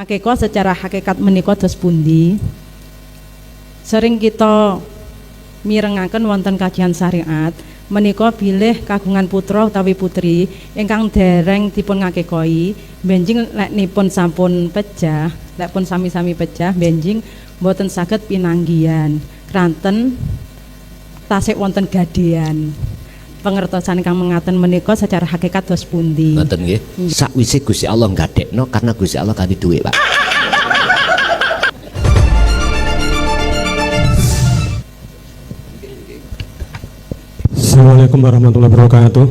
Hakika secara hakikat menika dos pundi? Sering kita mirengaken wonten kajian syariat menika bilih kagungan putra utawi putri ingkang dereng dipun ngakekoi benjing leknipun sampun pejah, lek pun sami-sami pejah benjing mboten saged pinanggihan kranten tasik wonten gadean. Pengertosan kang mengaten menika secara hakikat dos pundi? Ngoten nggih. Sakwise Gusti Allah nggadekno karena Gusti Allah kanthi duit, Pak. Assalamualaikum warahmatullahi wabarakatuh.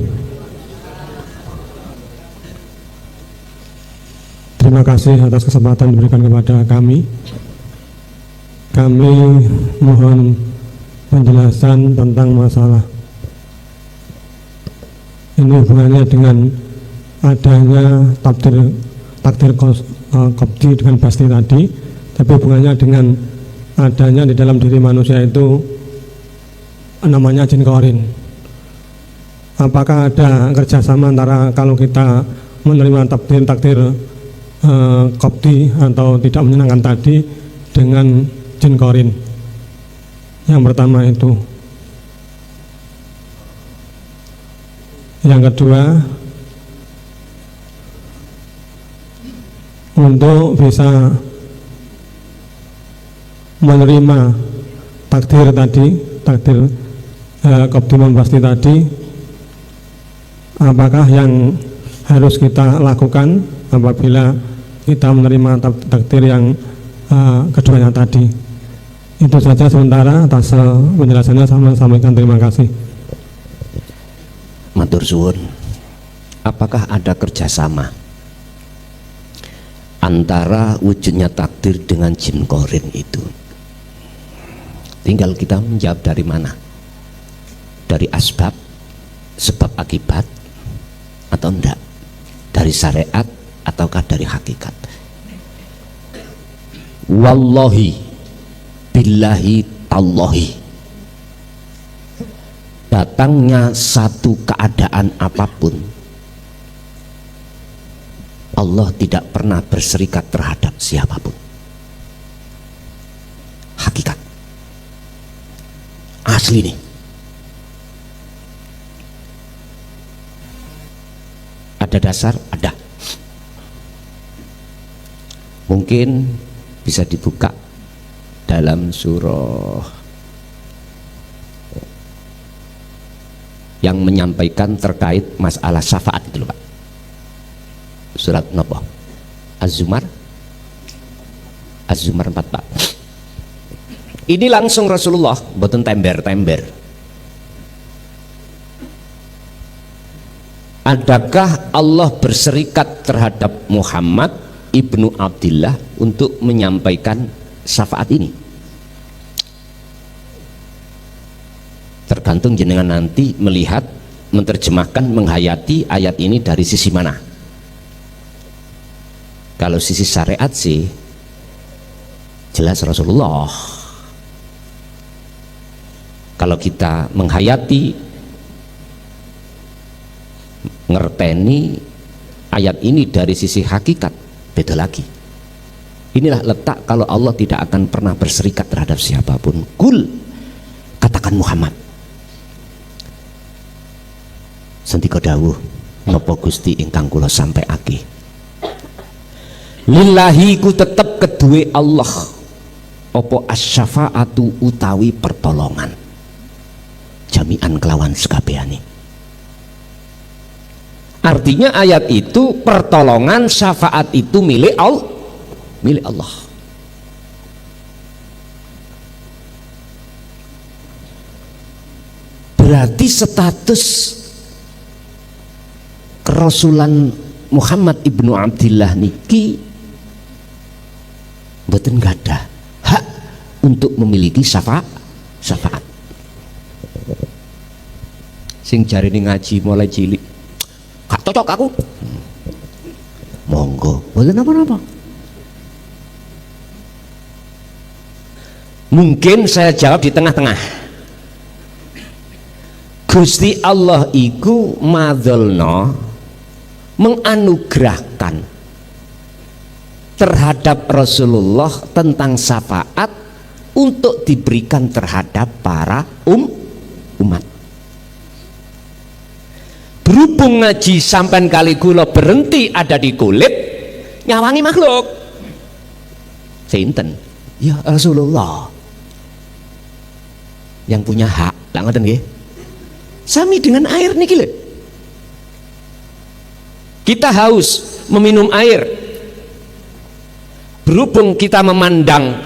Terima kasih atas kesempatan diberikan kepada kami. Kami mohon penjelasan tentang masalah ini hubungannya dengan adanya takdir kopti dengan pasti tadi, tapi hubungannya dengan adanya di dalam diri manusia itu namanya jin korin. Apakah ada kerjasama antara kalau kita menerima takdir kopti atau tidak menyenangkan tadi dengan jin korin? Yang pertama itu. Yang kedua, untuk bisa menerima takdir tadi, takdir koptimum pasti tadi, apakah yang harus kita lakukan apabila kita menerima takdir yang keduanya tadi? Itu saja sementara. Atas penjelasannya saya sampaikan terima kasih. Matur suwun. Apakah ada kerjasama antara wujudnya takdir dengan jin korin itu? Tinggal kita menjawab dari mana? Dari asbab, sebab akibat, atau enggak? Dari syariat ataukah dari hakikat? Wallahi billahi tallahi, datangnya satu keadaan apapun, Allah tidak pernah berserikat terhadap siapapun. Hakikat asli nih. Ada dasar? Ada. Mungkin bisa dibuka dalam surah yang menyampaikan terkait masalah syafaat itu loh, Pak. Surat nopo? Az-Zumar 4, Pak. Ini langsung Rasulullah, boten tember-tember. Adakah Allah berserikat terhadap Muhammad ibnu Abdillah untuk menyampaikan syafaat ini? Tergantung jenengan nanti melihat, menerjemahkan, menghayati ayat ini dari sisi mana. Kalau sisi syariat sih jelas Rasulullah. Kalau kita menghayati, ngerteni ayat ini dari sisi hakikat, beda lagi. Inilah letak kalau Allah tidak akan pernah berserikat terhadap siapapun. Kul, katakan Muhammad, sendika dawuh napa Gusti ingkang kula sampaiake, lillahi ku tetep kedue Allah apa asy-syafa'atu utawi pertolongan, jami'an kelawan sekabehane. Artinya ayat itu pertolongan, syafaat itu milik Allah, milik Allah. Berarti status kerasulan Muhammad ibnu Abdillah niki mboten gadah hak untuk memiliki syafaat. Sing jarine ngaji mulai cilik, gak cocok aku, monggo, mboten apa-apa. Mungkin saya jawab di tengah-tengah. Gusti Allah iku madzalna, menganugerahkan terhadap Rasulullah tentang syafaat untuk diberikan terhadap para umat. Berhubung ngaji sampai kali kula berhenti ada di kulit, nyawangi makhluk. Sinten? Ya Rasulullah. Yang punya hak, lah ngoten nggih. Sami dengan air niki lho. Kita haus meminum air. Berhubung kita memandang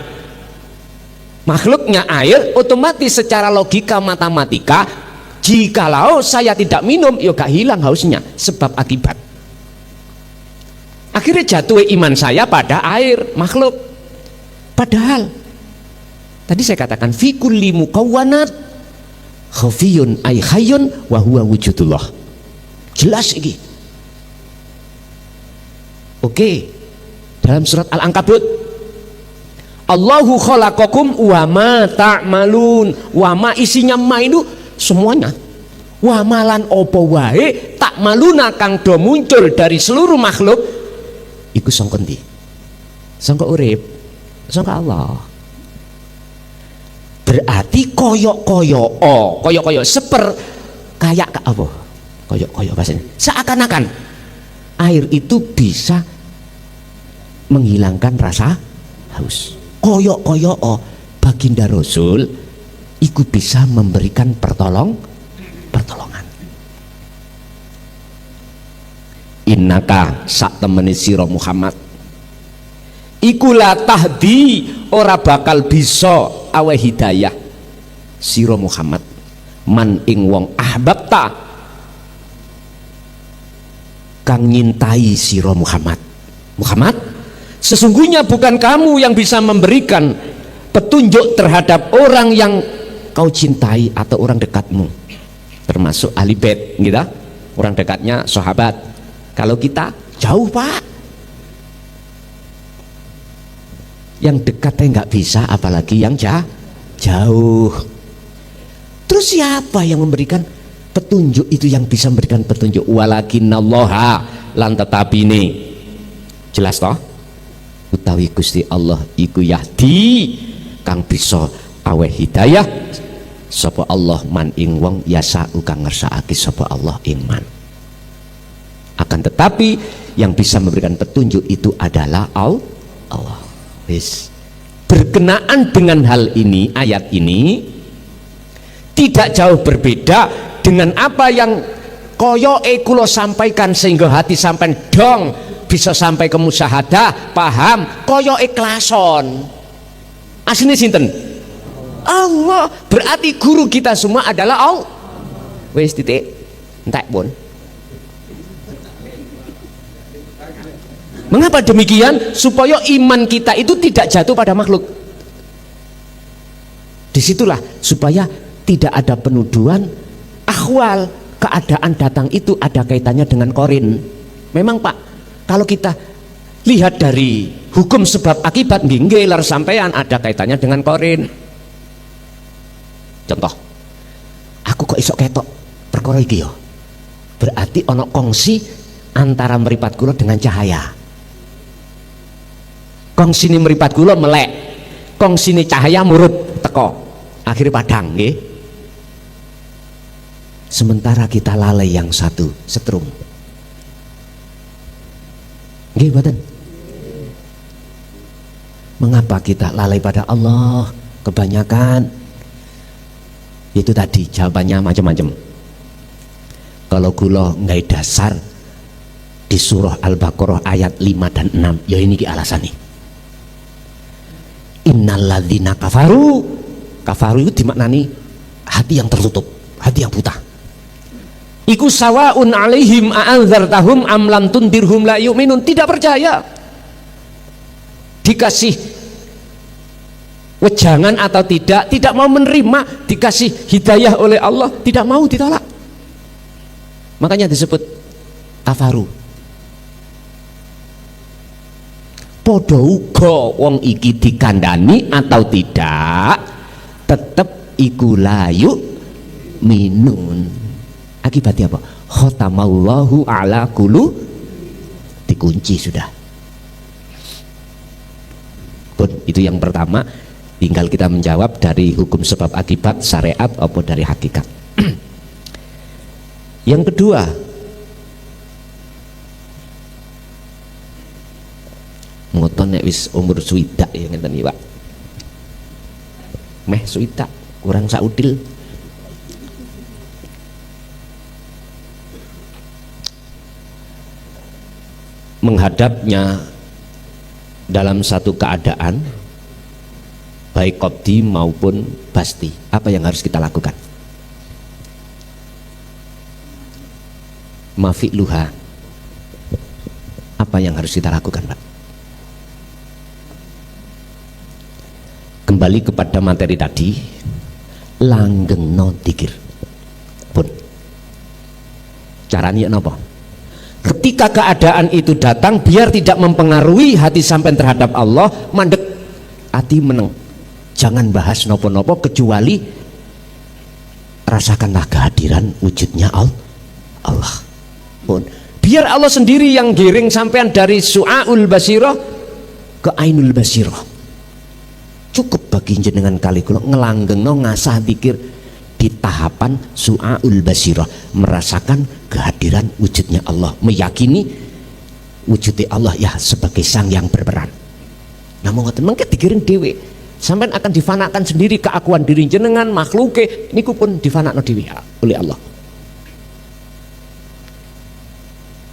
makhluknya air, otomatis secara logika matematika, jikalau saya tidak minum, ya gak hilang hausnya, sebab akibat. Akhirnya jatuh iman saya pada air makhluk. Padahal tadi saya katakan fi kulli muqawwanat khafiyun ay hayyun wa huwa wujudullah. Jelas iki. Oke. Dalam surat Al-Ankabut, Allahu khalaqakum wa ma ta'malun. Wa ma isinya ma itu semuanya. Wa malan opo wae ta'maluna kang do muncul dari seluruh makhluk iku sangka ndi? Sangka urip, sangka Allah. Berarti koyok kayak apa? Koyok bahasanya. Seakan-akan air itu bisa menghilangkan rasa haus. Koyok baginda Rasul iku bisa memberikan pertolongan. Innaka sak temene sira Muhammad iku la tahdi, ora bakal bisa awe hidayah sira Muhammad man ing wong ahbabta kang nyintai sira Muhammad. Sesungguhnya bukan kamu yang bisa memberikan petunjuk terhadap orang yang kau cintai atau orang dekatmu, termasuk ahli bait, gitu. Orang dekatnya sahabat. Kalau kita jauh pak, yang dekatnya nggak bisa, apalagi yang jauh. Terus siapa yang memberikan petunjuk itu, yang bisa memberikan petunjuk? Walakinallaha, lan tetapi ini jelas toh, utawi Gusti Allah iku yahdi kang bisa aweh hidayah sapa Allah man ing wong yasa kang ngersakake sapa Allah ing man. Akan tetapi yang bisa memberikan petunjuk itu adalah Allah. Wis. Berkenaan dengan hal ini, ayat ini tidak jauh berbeda dengan apa yang koyoke kula sampaikan, sehingga hati sampai dong bisa sampai ke musyahadah, paham, koyoke klason. Asline sinten? Allah. Berarti guru kita semua adalah Allah. Wis titik. Entek pun. Mengapa demikian? Supaya iman kita itu tidak jatuh pada makhluk. Disitulah supaya tidak ada penuduhan ahwal, keadaan datang itu ada kaitannya dengan korin. Memang pak, kalau kita lihat dari hukum sebab akibat, nggih lar sampean ada kaitannya dengan korin. Contoh, aku kok isok ketok perkara iki ya, berarti ono kongsi antara meripat kula dengan cahaya. Kongsi ini meripat kula melek, kongsi ini cahaya murup teko, akhirnya padang nggih. Sementara kita lalai yang satu setrum. Nggih mboten? Mengapa kita lalai pada Allah? Kebanyakan itu tadi jawabannya macam-macam. Kalau kula nggak dasar di surah Al-Baqarah ayat 5 dan 6, ya ini alasannya. Innalladzina kafaru itu dimaknani hati yang tertutup, hati yang buta. Iku sawaun alaihim a'anzartahum am lam tundirhum la yu'minun. Tidak percaya, dikasih wejangan atau tidak mau menerima, dikasih hidayah oleh Allah, tidak mau, ditolak. Makanya disebut kafaru. Padha uga wong iki dikandani atau tidak, tetep iku layu minun. Akibatnya apa? Khotamallahu ala qulu, dikunci sudah. Itu yang pertama, tinggal kita menjawab dari hukum sebab akibat syariat atau dari hakikat. Yang kedua, ngoten nek wis umur swidak ya ngeten iki, Pak. Meh swidak, kurang saudil. Menghadapnya dalam satu keadaan baik qabdi maupun basti, apa yang harus kita lakukan? Mafi'luha, apa yang harus kita lakukan, Pak? Kembali kepada materi tadi, langgengno dzikir pun caranya napa? Ketika keadaan itu datang, biar tidak mempengaruhi hati sampean terhadap Allah, mandek hati meneng, jangan bahas nopo-nopo kecuali rasakanlah kehadiran wujudnya Allah pun. Biar Allah sendiri yang giring sampean dari su'aul basirah ke ainul basirah. Cukup bagi jenengan kali kula ngelanggengno ngasah pikir di tahapan su'aul basirah, merasakan kehadiran wujudnya Allah, meyakini wujudnya Allah ya sebagai sang yang berperan. Namun ngoten mengke dikiring dhewe, sampean akan difanakan sendiri, keakuan diri jenengan makhluke niku pun difanakno dhewe oleh Allah.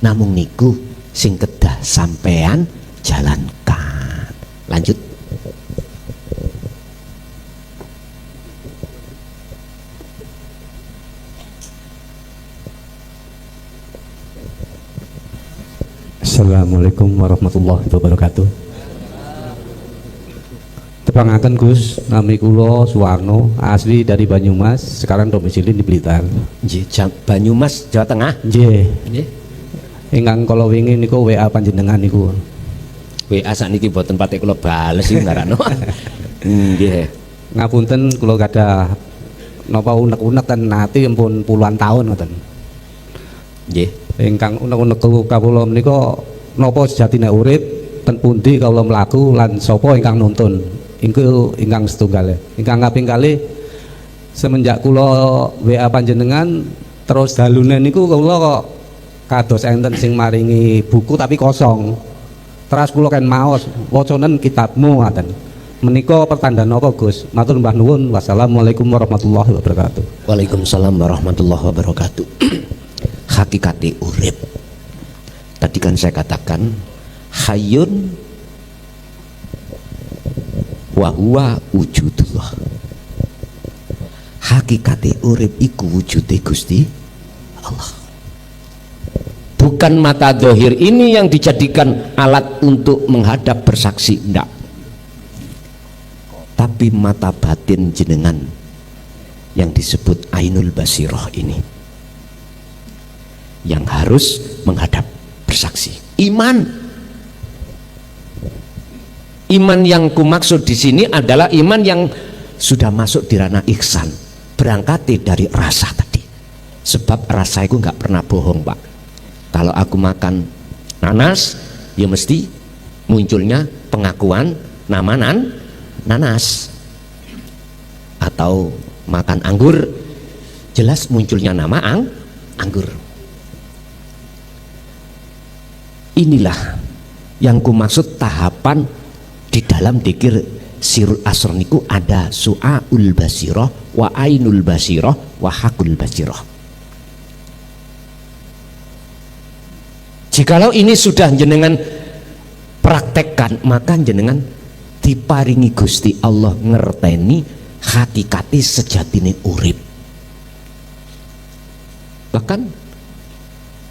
Namung niku sing kedah sampean jalankan. Lanjut. Assalamualaikum warahmatullahi wabarakatuh. Tepangaken Gus, nami kula Suwarno, asli dari Banyumas, sekarang domisili di Blitar. Nggih, Banyumas, Jawa Tengah. Nggih. Nggih. Ingkang kala wingi niku WA panjenengan niku. WA sakniki boten pati kula bales iki ngarano. Nggih. Ngapunten kula gadah napa unek-unek ten nate ampun puluhan tahun ngoten. Nggih. Ingkang unek-unek kawula menika napa sejatine urip ten pundi kawula mlaku lan sapa ingkang nuntun. Iku ingkang setunggal. Ingkang kaping kalih semenjak kula WA panjenengan terus dalune niku kula kok kados enten sing maringi buku tapi kosong. Terus kula kan maos wacanen kitabmu ngaten. Menika pertanda napa Gus? Matur mbah nuwun. Wassalamualaikum warahmatullahi wabarakatuh. Waalaikumsalam warahmatullahi wabarakatuh. Hakikati urip. Tadi kan saya katakan hayyun wa huwa wujudullah. Hakikati urip iku wujude Gusti Allah. Bukan mata dohir ini yang dijadikan alat untuk menghadap bersaksi, enggak. Tapi mata batin jenengan yang disebut ainul basirah ini yang harus menghadap bersaksi. Iman yang kumaksud di sini adalah iman yang sudah masuk di ranah ihsan, berangkat dari rasa tadi. Sebab rasa itu nggak pernah bohong, Pak. Kalau aku makan nanas, ya mesti munculnya pengakuan nama nanas. Atau makan anggur, jelas munculnya nama anggur. Inilah yang kumaksud tahapan di dalam dzikir sirul asr niku ada su'aul basirah wa ainul basirah wa hakul basirah. Jikalau ini sudah jenengan praktekkan, maka jenengan diparingi Gusti Allah ngerteni hakikati sejatine urip. Bahkan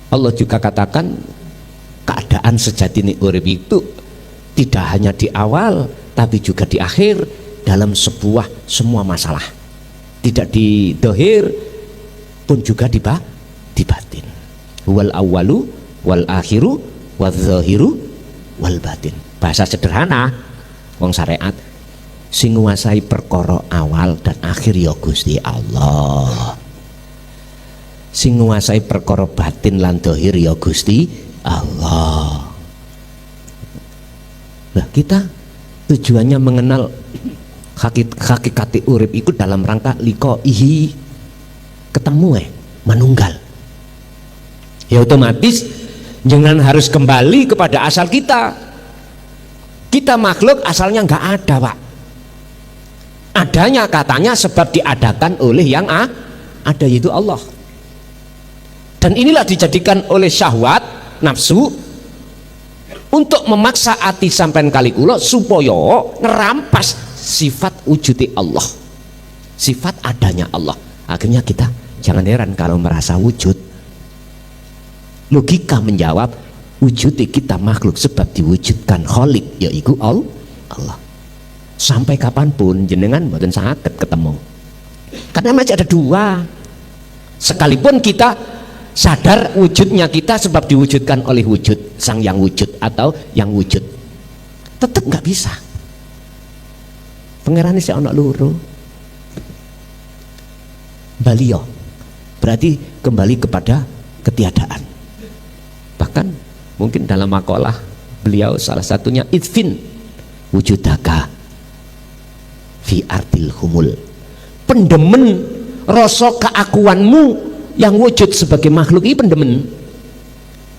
Allah juga katakan keadaan sejatine urip itu tidak hanya di awal tapi juga di akhir dalam semua masalah. Tidak di dohir pun juga di batin. Wal awwalu wal akhiru wal zahiru wal batin. Bahasa sederhana wong syariat sing nguasai perkara awal dan akhir ya Gusti Allah. Sing nguasai perkara batin lan dohir ya Gusti Allah. Nah, kita tujuannya mengenal hakikat urip itu dalam rangka liko ihi ketemu manunggal. Ya otomatis jangan harus kembali kepada asal kita. Kita makhluk asalnya nggak ada, Pak. Adanya katanya sebab diadakan oleh yang ada, yaitu Allah. Dan inilah dijadikan oleh syahwat nafsu untuk memaksa hati sampean kali kula supaya ngerampas sifat wujudi Allah, sifat adanya Allah. Akhirnya kita jangan heran kalau merasa wujud. Logika menjawab wujud kita makhluk sebab diwujudkan Khalik, yaitu Allah. Sampai kapanpun jenengan mboten saged ketemu, karena masih ada dua. Sekalipun kita sadar wujudnya kita sebab diwujudkan oleh wujud sang yang wujud atau yang wujud, tetap nggak bisa. Pangeran si anak loro balio berarti kembali kepada ketiadaan. Bahkan mungkin dalam makalah beliau salah satunya idfin wujudaka fi ardil humul, pendemen rasa keakuanmu yang wujud sebagai makhluk ini pendemen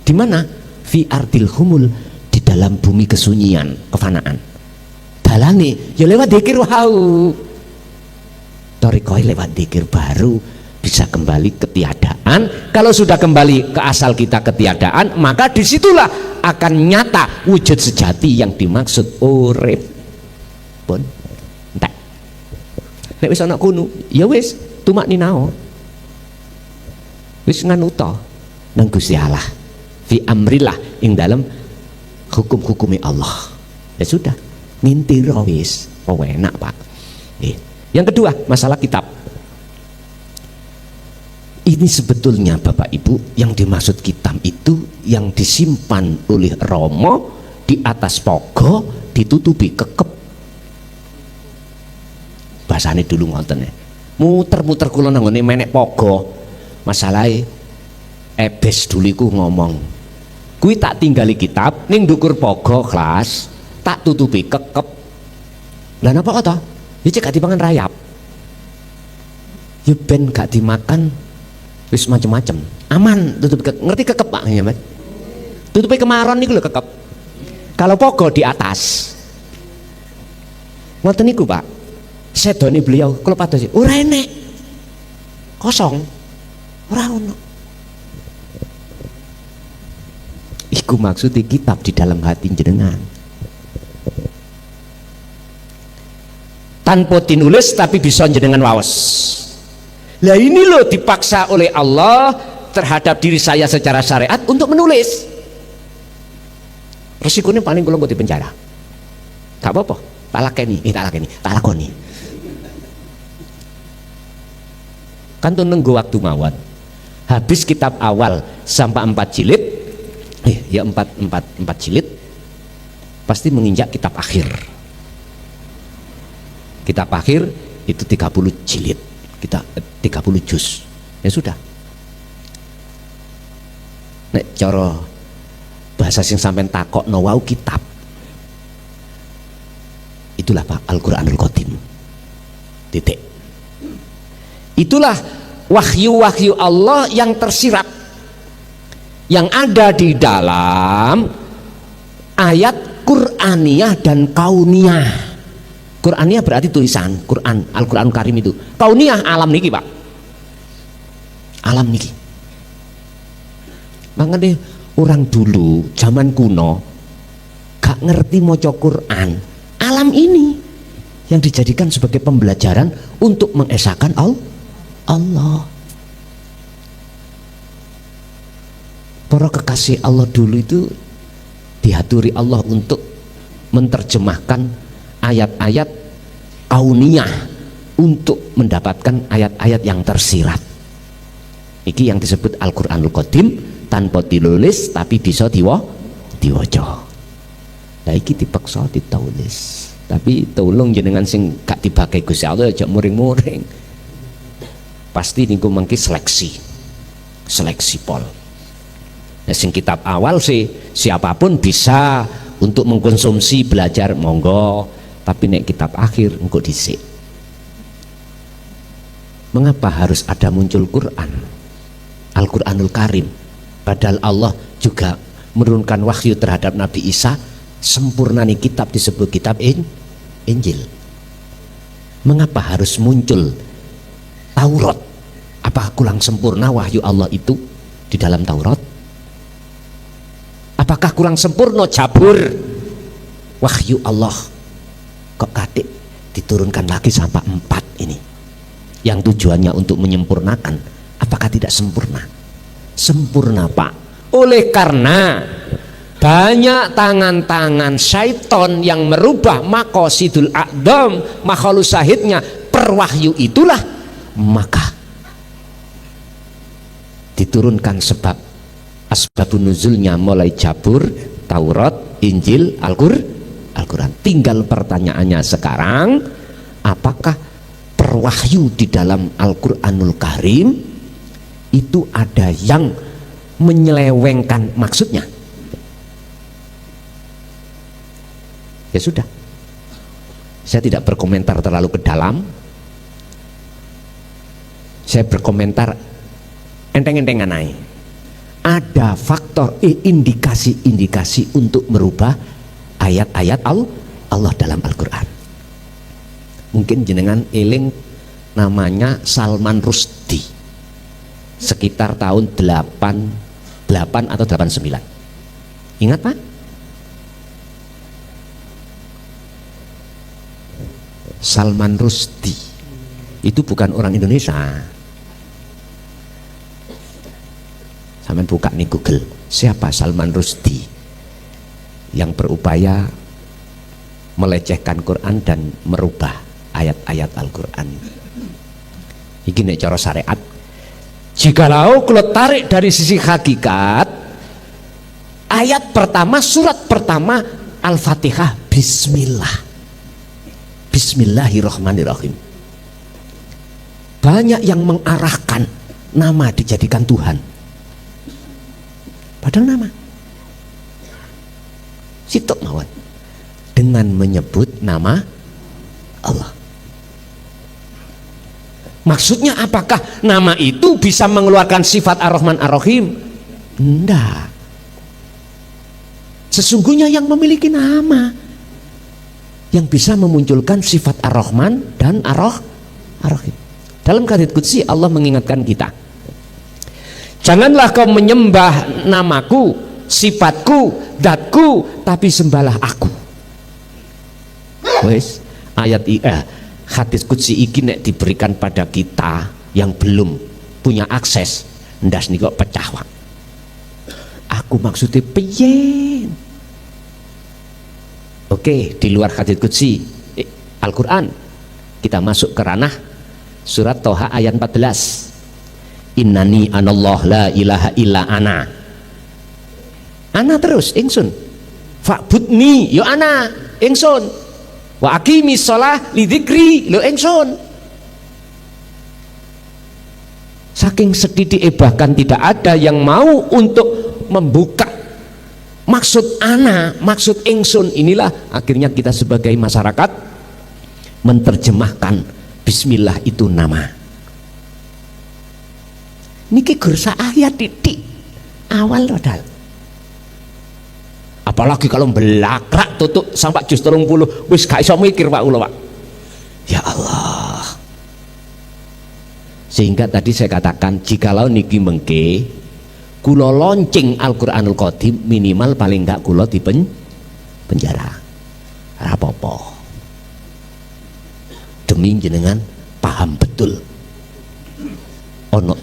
di mana? Fi ardil humul, di dalam bumi kesunyian, kefanaan. Dalane ya lewat dzikir wau. Torikoy lewat dzikir baru bisa kembali ketiadaan. Kalau sudah kembali ke asal kita ketiadaan, maka disitulah akan nyata wujud sejati yang dimaksud urip. Pun entek. Nek wis ana kuno, ya wis tumak ninao. Wis nganuta nang Gusti Allah. Fi amrillah ing dalam hukum-hukumi Allah. Ya sudah, ngintir wis. Oh enak, Pak. Yang kedua, masalah kitab. Ini sebetulnya Bapak Ibu yang dimaksud kitab itu yang disimpan oleh Romo di atas pogo ditutupi kekep. Bahasane dulu ngoten ya. Muter-muter kula nang ngene menek pogo. Masalahe ebes dulu iku ngomong. Kuwi tak tinggali kitab ning ndukur pogo kelas, tak tutupi kekep. Lah napa kata? Ya cek gak dipangan rayap. Ya ben gak dimakan wis macem-macem. Aman tutup ngerti kekep Pak ya, Mas? Tutupi kemaron niku lho kekep. Kalau pogo di atas. Ngoten niku, Pak. Sedone beliau kula padosi, ora enek. Kosong. Ora ono. Iku maksudnya kitab di dalam hati jenengan. Tanpa dinulis tapi bisa jenengan waos. Lah ini loh dipaksa oleh Allah terhadap diri saya secara syariat untuk menulis. Resikonya paling kula mbok di penjara. Gak apa-apa, tak lakoni. Kan tuh nunggu waktu mawon. Habis kitab awal sampai 4 jilid, ya 4 jilid, pasti menginjak kitab akhir. Kitab akhir itu 30 jilid, kita 30 juz. Ya sudah. Nek cara bahasa sing sampean takokno wau kitab. Itulah Pak Al-Qur'anul Qadim. Titik. Itulah wahyu-wahyu Allah yang tersirat, yang ada di dalam ayat Qur'aniyah dan kauniyah. Qur'aniyah berarti tulisan Quran, Al-Quran Karim itu. Kauniyah alam niki, Pak. Alam niki. Makanya orang dulu zaman kuno gak ngerti maca Quran. Alam ini yang dijadikan sebagai pembelajaran untuk mengesahkan Allah. Para kekasih Allah dulu itu diaturi Allah untuk menerjemahkan ayat-ayat kauniyah untuk mendapatkan ayat-ayat yang tersirat. Iki yang disebut Al-Qur'anul Qadim, tanpa ditulis tapi bisa diwaca. Nah iki dipaksa ditulis. Tapi tolong jenengan sing gak dipakai Gusti Allah aja muring-muring. Pasti niku mengki seleksi pol. Nah sing kitab awal sih siapapun bisa untuk mengkonsumsi belajar monggo. tapi nek kitab akhir engko dhisik. Mengapa harus ada muncul Quran, Al-Quranul Karim, padahal Allah juga menurunkan wahyu terhadap Nabi Isa. Sempurna nih kitab disebut kitab Injil. Mengapa harus muncul Taurat? Apa kurang sempurna wahyu Allah itu di dalam Taurat? Apakah kurang sempurna Jabur wahyu Allah? Kok kadek diturunkan lagi sampai 4 ini, yang tujuannya untuk menyempurnakan? Apakah tidak sempurna? Sempurna, Pak. Oleh karena banyak tangan-tangan syaiton yang merubah maqasidul a'dham, makhluk syahidnya perwahyu itulah, maka diturunkan sebab asbabun nuzulnya mulai Jabur, Taurat, Injil, Al-Quran. Tinggal pertanyaannya sekarang, apakah perwahyu di dalam Al-Quranul Karim itu ada yang menyelewengkan maksudnya? Ya sudah, saya tidak berkomentar terlalu ke dalam, saya berkomentar enteng-entengan aja. Ada faktor indikasi-indikasi untuk merubah ayat-ayat Allah dalam Al-Quran. Mungkin jenengan eling namanya Salman Rushdie, sekitar tahun 88 atau 89. Ingat Pak? Salman Rushdie itu bukan orang Indonesia. Sampai buka nih Google, siapa Salman Rushdie yang berupaya melecehkan Quran dan merubah ayat-ayat Al-Quran. Ini nek cara syariat, jikalau kalau tarik dari sisi hakikat, ayat pertama, surat pertama Al-Fatihah, Bismillah, Bismillahirrahmanirrahim. Banyak yang mengarahkan nama dijadikan Tuhan, padahal nama sitok mawon dengan menyebut nama Allah. Maksudnya apakah nama itu bisa mengeluarkan sifat Ar-Rahman Ar-Rahim? Enggak. Sesungguhnya yang memiliki nama yang bisa memunculkan sifat Ar-Rahman dan Ar-Rahim. Dalam hadits qudsi Allah mengingatkan kita, janganlah kau menyembah namaku, sifatku, zatku, tapi sembahlah aku. Wes, ayat hadits qudsi iki nek diberikan pada kita yang belum punya akses, ndas nih kok pecah wak. Aku maksudnya piye? Oke, di luar hadits qudsi Al-Quran, kita masuk ke ranah surat Toha ayat 14. Innani anallah la ilaha illa ana. Ana terus ingsun. Fa'budni yo ana ingsun. Wa aqimis shalah li dzikri lo ingsun. Saking sedikit bahkan tidak ada yang mau untuk membuka maksud ana, maksud ingsun. Inilah akhirnya kita sebagai masyarakat menerjemahkan Bismillah itu nama. Niki gursa ayat titik awal modal. Apalagi kalau belakrak tutup sampai juz 30 wis gak iso mikir Pak kula Pak. Ya Allah. Sehingga tadi saya katakan, jikalau niki mengke kula launching Al-Qur'anul Qadim, minimal paling enggak kula di penjara. Ora apa-apa. Demi jenengan paham betul. Ono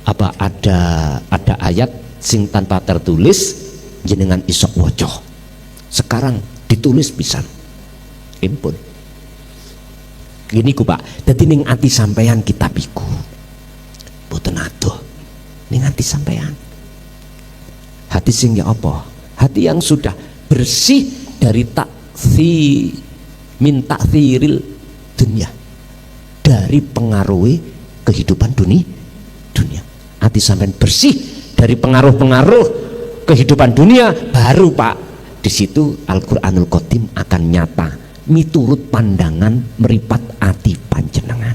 apa ada ayat sing tanpa tertulis jenengan isok woco, sekarang ditulis pisan impun gini ku Pak. Dadi ning ati sampeyan kitab iku boten adoh, ning ati sampeyan hati sing ya apa, hati yang sudah bersih dari min ta'thiril dunia, dari pengaruhi kehidupan dunia. Hati sampean bersih dari pengaruh-pengaruh kehidupan dunia, baru Pak di situ Al-Qur'anul Qadim akan nyata miturut pandangan meripat ati panjenengan.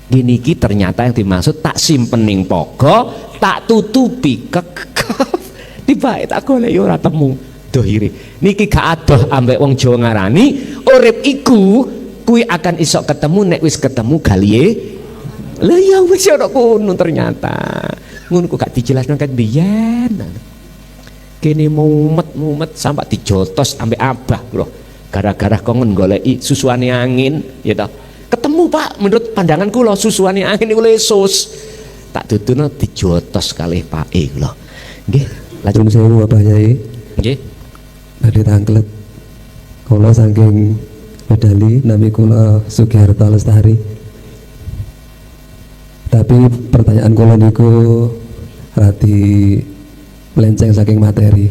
Gini ki ternyata yang dimaksud tak simpening pogo, tak tutupi kekep. Tiba tak golek ora temu dohire. Niki gak adoh ambek wong Jawa ngarani urip iku kuwi akan isok ketemu nek wis ketemu galihe. Lah ya wis ora kono ternyata. Ngono kok gak dijelasno kan biyen. Kene mumet sampai dijotos ambek abah lho. Gara-gara kongen goleki susuane angin, ya toh. Ketemu Pak, menurut pandangan kula susuane angin niku lesus. Tak duduno dijotos kalih pake kula. Nggih, Lajeng sewu Bapak Yai. nggih. Badhe tanglet. Kula saking medali nami kula Sugiharto Lestari. Tapi pertanyaan kula niku radi melenceng saking materi.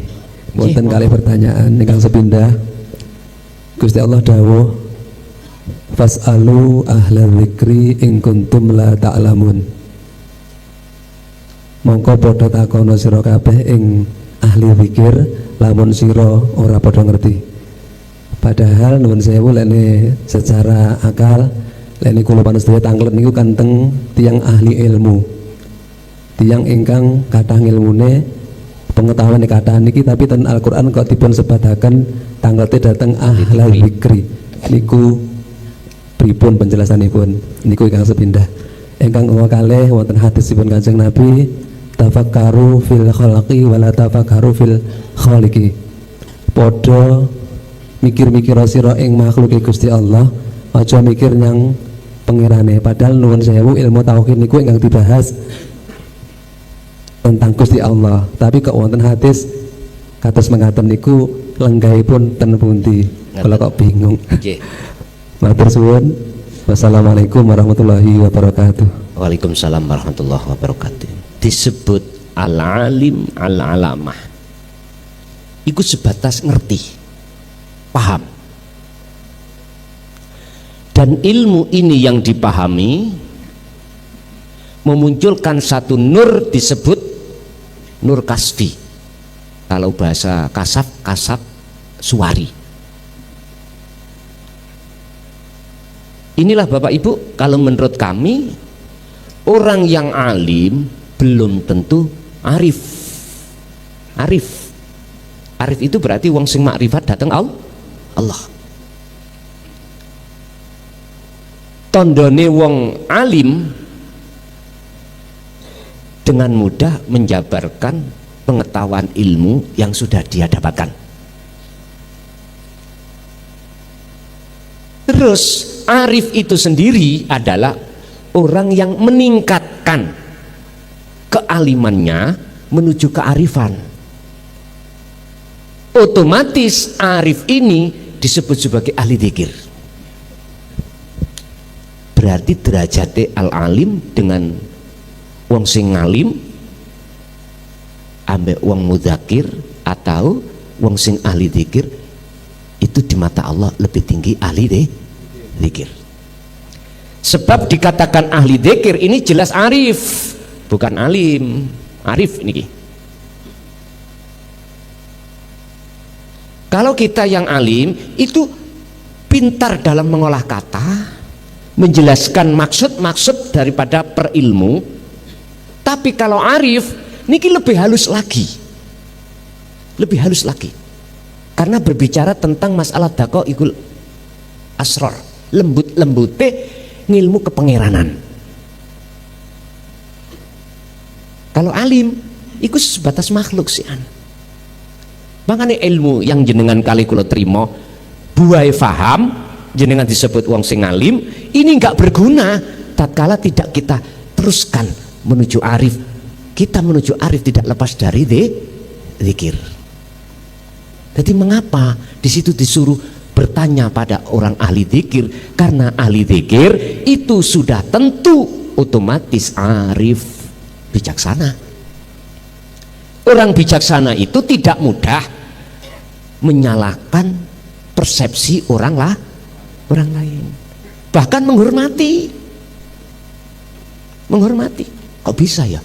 Wonten kalih pertanyaan ingkang sepindah. Gusti Allah dawuh, fas'alu ahla dzikri in kuntum la ta'lamun. Mongko padha takono sira kabeh ing ahli zikir lamun sira ora padha ngerti. Padahal nuwun sewu lene secara akal lene kula panjenengan tanglet niku kanteng tiyang ahli ilmu. Tiyang ingkang kathah ilmune pengetahuan kathah niki tapi ten Al-Qur'an kok dipun sebataken tanglete dhateng ahli zikri. Niku pripun penjelasanipun niku ingkang sepindah. Ingkang kalih wonten hadisipun Kanjeng Nabi, tafakkaru fil khalqi wala tafakkaru fil khaliqi. Padha mikir-mikir sira ing makhluke Gusti Allah, aja mikir nyang pengirane. Padahal nuwun sewu ilmu tauhid niku ingkang dibahas tentang Gusti Allah, tapi kok wonten hadis kados mengatakan niku lenggahipun ten pundi. Kula kok bingung. Nggih. Matur suwun. Wassalamualaikum warahmatullahi wabarakatuh. Waalaikumsalam warahmatullahi wabarakatuh. Disebut al-alim al-alamah. Iku sebatas ngerti, paham. Dan ilmu ini yang dipahami memunculkan satu nur disebut nur kasfi. Kalau bahasa kasaf suwari. Inilah Bapak Ibu, kalau menurut kami orang yang alim belum tentu arif. Arif itu berarti wong sing makrifat dateng Allah. Tondone wong alim dengan mudah menjabarkan pengetahuan ilmu yang sudah dia dapatkan. Terus arif itu sendiri adalah orang yang meningkatkan kealimannya menuju kearifan. Otomatis arif ini disebut sebagai ahli dzikir. Berarti derajate al-alim dengan wong sing ngalim ambek wong mudzakir atau wong sing ahli dzikir itu di mata Allah lebih tinggi ahli dzikir. Sebab dikatakan ahli dzikir ini jelas arif, bukan alim. Arif ini. Kalau kita yang alim itu pintar dalam mengolah kata, menjelaskan maksud-maksud daripada perilmu. Tapi kalau arif niki lebih halus lagi. Lebih halus lagi. Karena berbicara tentang masalah daqaiqul asrar, lembut-lembute ngilmu kepengeranan. Kalau alim iku sebatas makhluk sian. Makanya ilmu yang jenengan kali kula trimo buai faham jenengan disebut wong sing alim ini enggak berguna tatkala tidak kita teruskan menuju arif. Kita menuju arif tidak lepas dari zikir. Jadi mengapa di situ disuruh bertanya pada orang ahli zikir? Karena ahli zikir itu sudah tentu otomatis arif, bijaksana. Orang bijaksana itu tidak mudah menyalahkan persepsi orang lain. Bahkan menghormati. Kok bisa ya?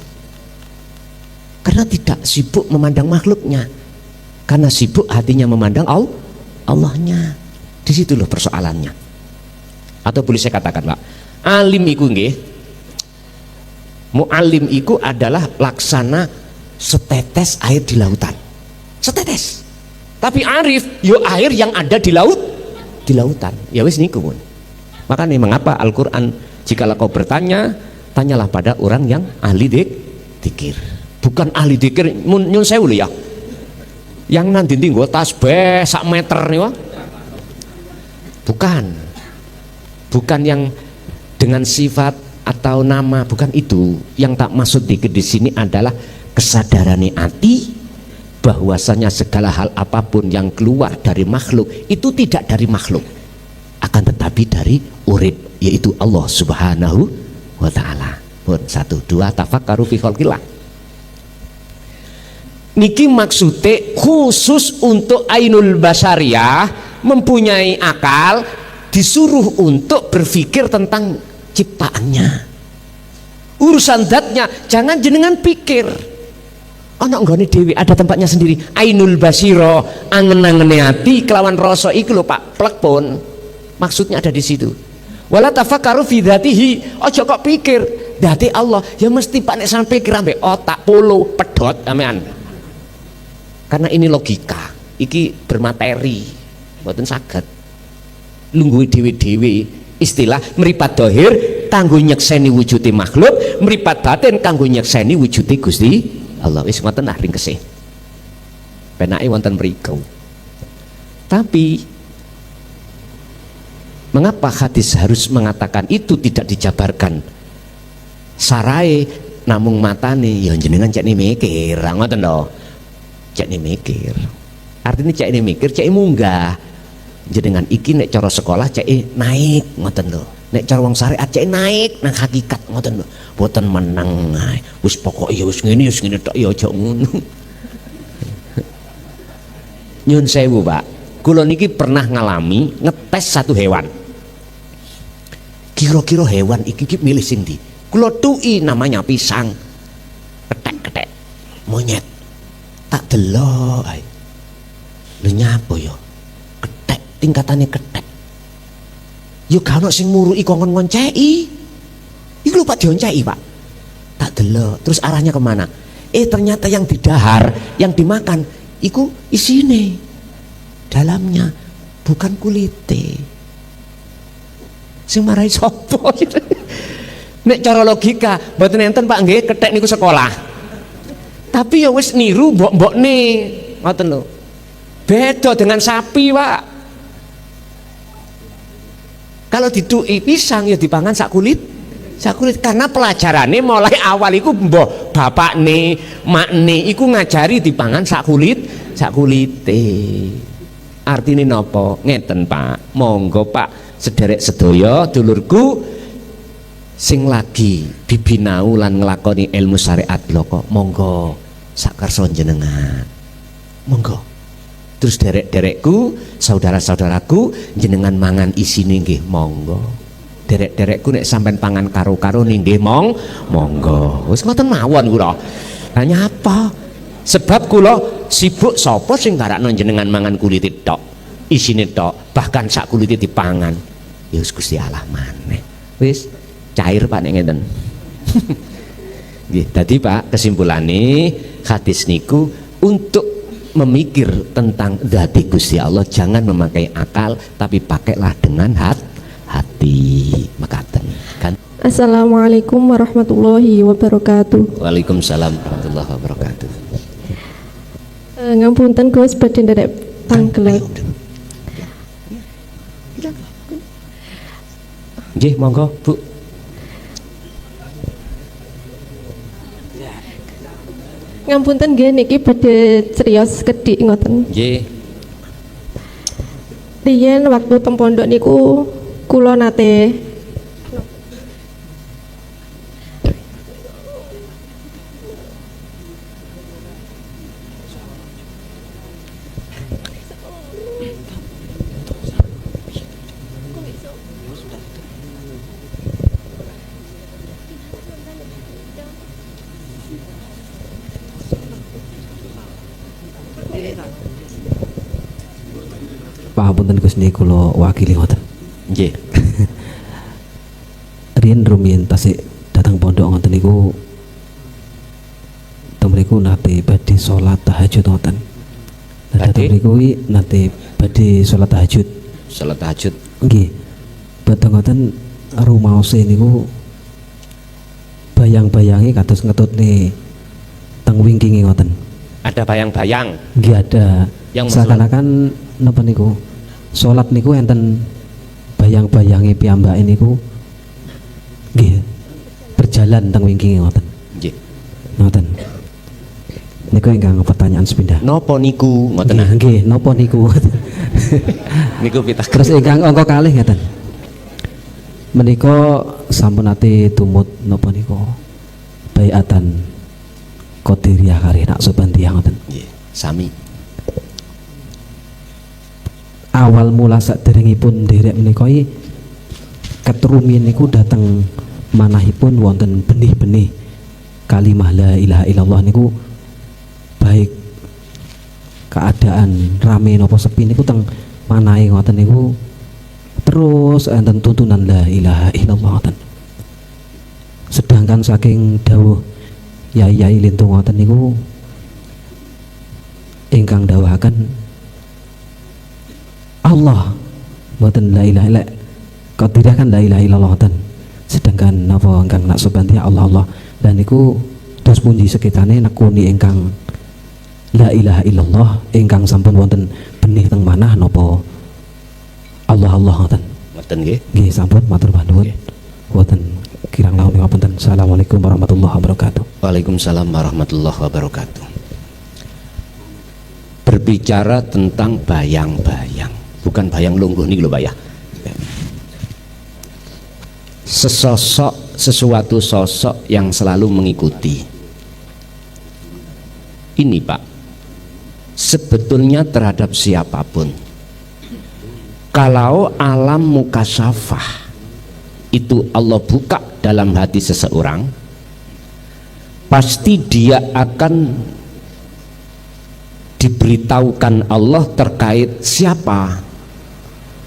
Karena tidak sibuk memandang makhluknya. Karena sibuk hatinya memandang Allahnya. Di situ loh persoalannya. Atau boleh saya katakan, Pak, alim iku nggih, mu'alim iku adalah laksana setetes air di lautan, setetes. Tapi arif yo air yang ada di laut, di lautan. Ya wis niku pun. Makanya mengapa Al-Quran, jikalau kau bertanya, tanyalah pada orang yang ahli dzikir, bukan ahli dzikir nyun sewu lho ya, yang nanti tinggal tasbih sak meter nih wah. Bukan yang dengan sifat atau nama, bukan itu. Yang tak maksud di sini adalah kesadaran hati bahwasanya segala hal apapun yang keluar dari makhluk itu tidak dari makhluk, akan tetapi dari urip, yaitu Allah Subhanahu wa ta'ala. Pun 1, 2 tafakkaru fi khalqillah. Niki maksudnya khusus untuk ainul basyariyah, mempunyai akal, disuruh untuk berpikir tentang ciptaannya, urusan zatnya. Jangan jenengan pikir ana nggone dewi, ada tempatnya sendiri. Ainul basiro, angen-angene hati kelawan rasa iku lho Pak, plek pun maksudnya ada di situ. Wala tafakkaru fi dzatihi, aja kok pikir dzati Allah. Ya mesti Pak nek sampe pikir ambek otak polo pedot sampean, karena ini logika, iki bermateri, mboten saged lungguhi dhewe-dhewe. Istilah mripat dohir kanggo nyekseni wujude makhluk, mripat batin kanggo nyekseni wujude Gusti Allah. Wis ngoten lah ringkese, penake wonten mriku. Tapi mengapa hadis harus mengatakan itu tidak dijabarkan sarai namung matane? Ya jenengan cek mikir, ngoten lho, cek mikir. Artinya cek mikir, cek munggah. Jenengan iki nek cara sekolah cek naik, ngoten lho. Nek cara wong syariat cek naik nang hakikat, ngoten lho. Boten meneng ae. Wis pokok ya wis ngene tok ya aja ngono. Nyun sewu, Pak. Kula niki pernah ngalami ngetes satu hewan. Kira-kira hewan iki milih sing ndi? Kula tuki namanya pisang. Ketek-ketek. Monyet. Tak delok ae. Lho nyapa ya? Tingkatannya ketek. Yuk kalau sing muruki kongkon ngoncei, iku lho Pak dioncei Pak. Tak delok, terus arahnya kemana? Ternyata yang didahar, yang dimakan, iku isine, dalamnya, bukan kulite. Sing marai sopo? Nek cara logika, mboten enten Pak nggih, ketek niku sekolah. Tapi ya wis niru mbok-mbokne, ngoten lho. Beda dengan sapi Pak. Kalau diduki pisang ya dipangan sak kulit, karena pelajarannya mulai awal iku mbah bapakne, makne iku ngajari dipangan sak kulite. Artine napa? Ngeten Pak. Monggo Pak, sederek sedaya dulurku sing lagi bibinau lan nglakoni ilmu syariat lho kok, monggo sak kersa jenengan. Monggo. Terus derek-derekku, saudara-saudaraku, jenengan mangan isine nggih monggo. Derek-derekku nek sampean pangan karo-karo nggih monggo. Wis ngoten mawon kula. Hanya apa? Sebab kula sibuk sapa sing garakno jenengan mangan kulit tok, isine tok, bahkan sak kulite dipangan. Ya wis Gusti Allah maneh. Wis cair Pak nek ngeten. Nggih, dadi Pak kesimpulannya hadis niku untuk memikir tentang dzati Gusti Allah, jangan memakai akal tapi pakailah dengan hati. Makaten kan. Assalamualaikum warahmatullahi wabarakatuh. Waalaikumsalam warahmatullahi wabarakatuh. Ngapunten Gus badhe nderek tanglet. Nggih, monggo Bu. Ngapunten nggih niki badhe criyos kedhik ngoten. Nggih. Riyen waktu teng pondok niku kula nate Pangapunten Gusti kula wakili ngoten. Nggih. Riyen rumiyin tasik datang pondok ngoten niku temriku nate badhe salat tahajud ngoten. Datang mriku nate badhe salat tahajud. Salat tahajud. Nggih. Badhe ngoten rumaose niku bayang-bayangi kados ngetutne teng wingkinge ngoten. Ada bayang-bayang. Nggih ada. Yang seakan-akan napa niku? Salat niku enten bayang-bayangi piyambake niku nggih berjalan teng wingkinge ngoten. Nggih. Ngoten. Niku ingkang pertanyaan sepindah. Napa niku ngoten Nggih, nggih, napa niku? niku pitah. Terus ingkang angka kalih ngeten. Menika sampun ate tumut napa niku? Baiatan Qadiriyah kali nak Subandiyah ngoten. Nggih, sami. Awal mula saderengipun nderek menika ketrumiyin niku dateng manahipun wonten benih-benih kalimah la ilaha illallah niku baik keadaan rame napa sepi niku teng manahe ngoten niku terus enten tuntunan la ilaha illallah ngoten. Sedangkan saking dawuh yai-yai lintung ngoten niku ingkang dawuhaken Allah mboten la ilaha illa Qadiriyah kan la ilaha illallah ngoten. Sedangkan napa ingkang nak Subandiyah Allah Allah dan niku dos pundi sekitane nekuni ingkang la ilaha illallah ingkang sampun wonten benih teng manah napa Allah Allah ngoten. Ngoten nggih. Nggih sampun matur nuwun. Wonten kirang langkung ngapunten. Assalamualaikum warahmatullahi wabarakatuh. Waalaikumsalam warahmatullahi wabarakatuh. Berbicara tentang bayang-bayang, bukan bayang lungguh nih lho Pak ya. Sesuatu sosok yang selalu mengikuti. Ini Pak, sebetulnya terhadap siapapun, kalau alam mukasyafah itu Allah buka dalam hati seseorang, pasti dia akan diberitahukan Allah terkait siapa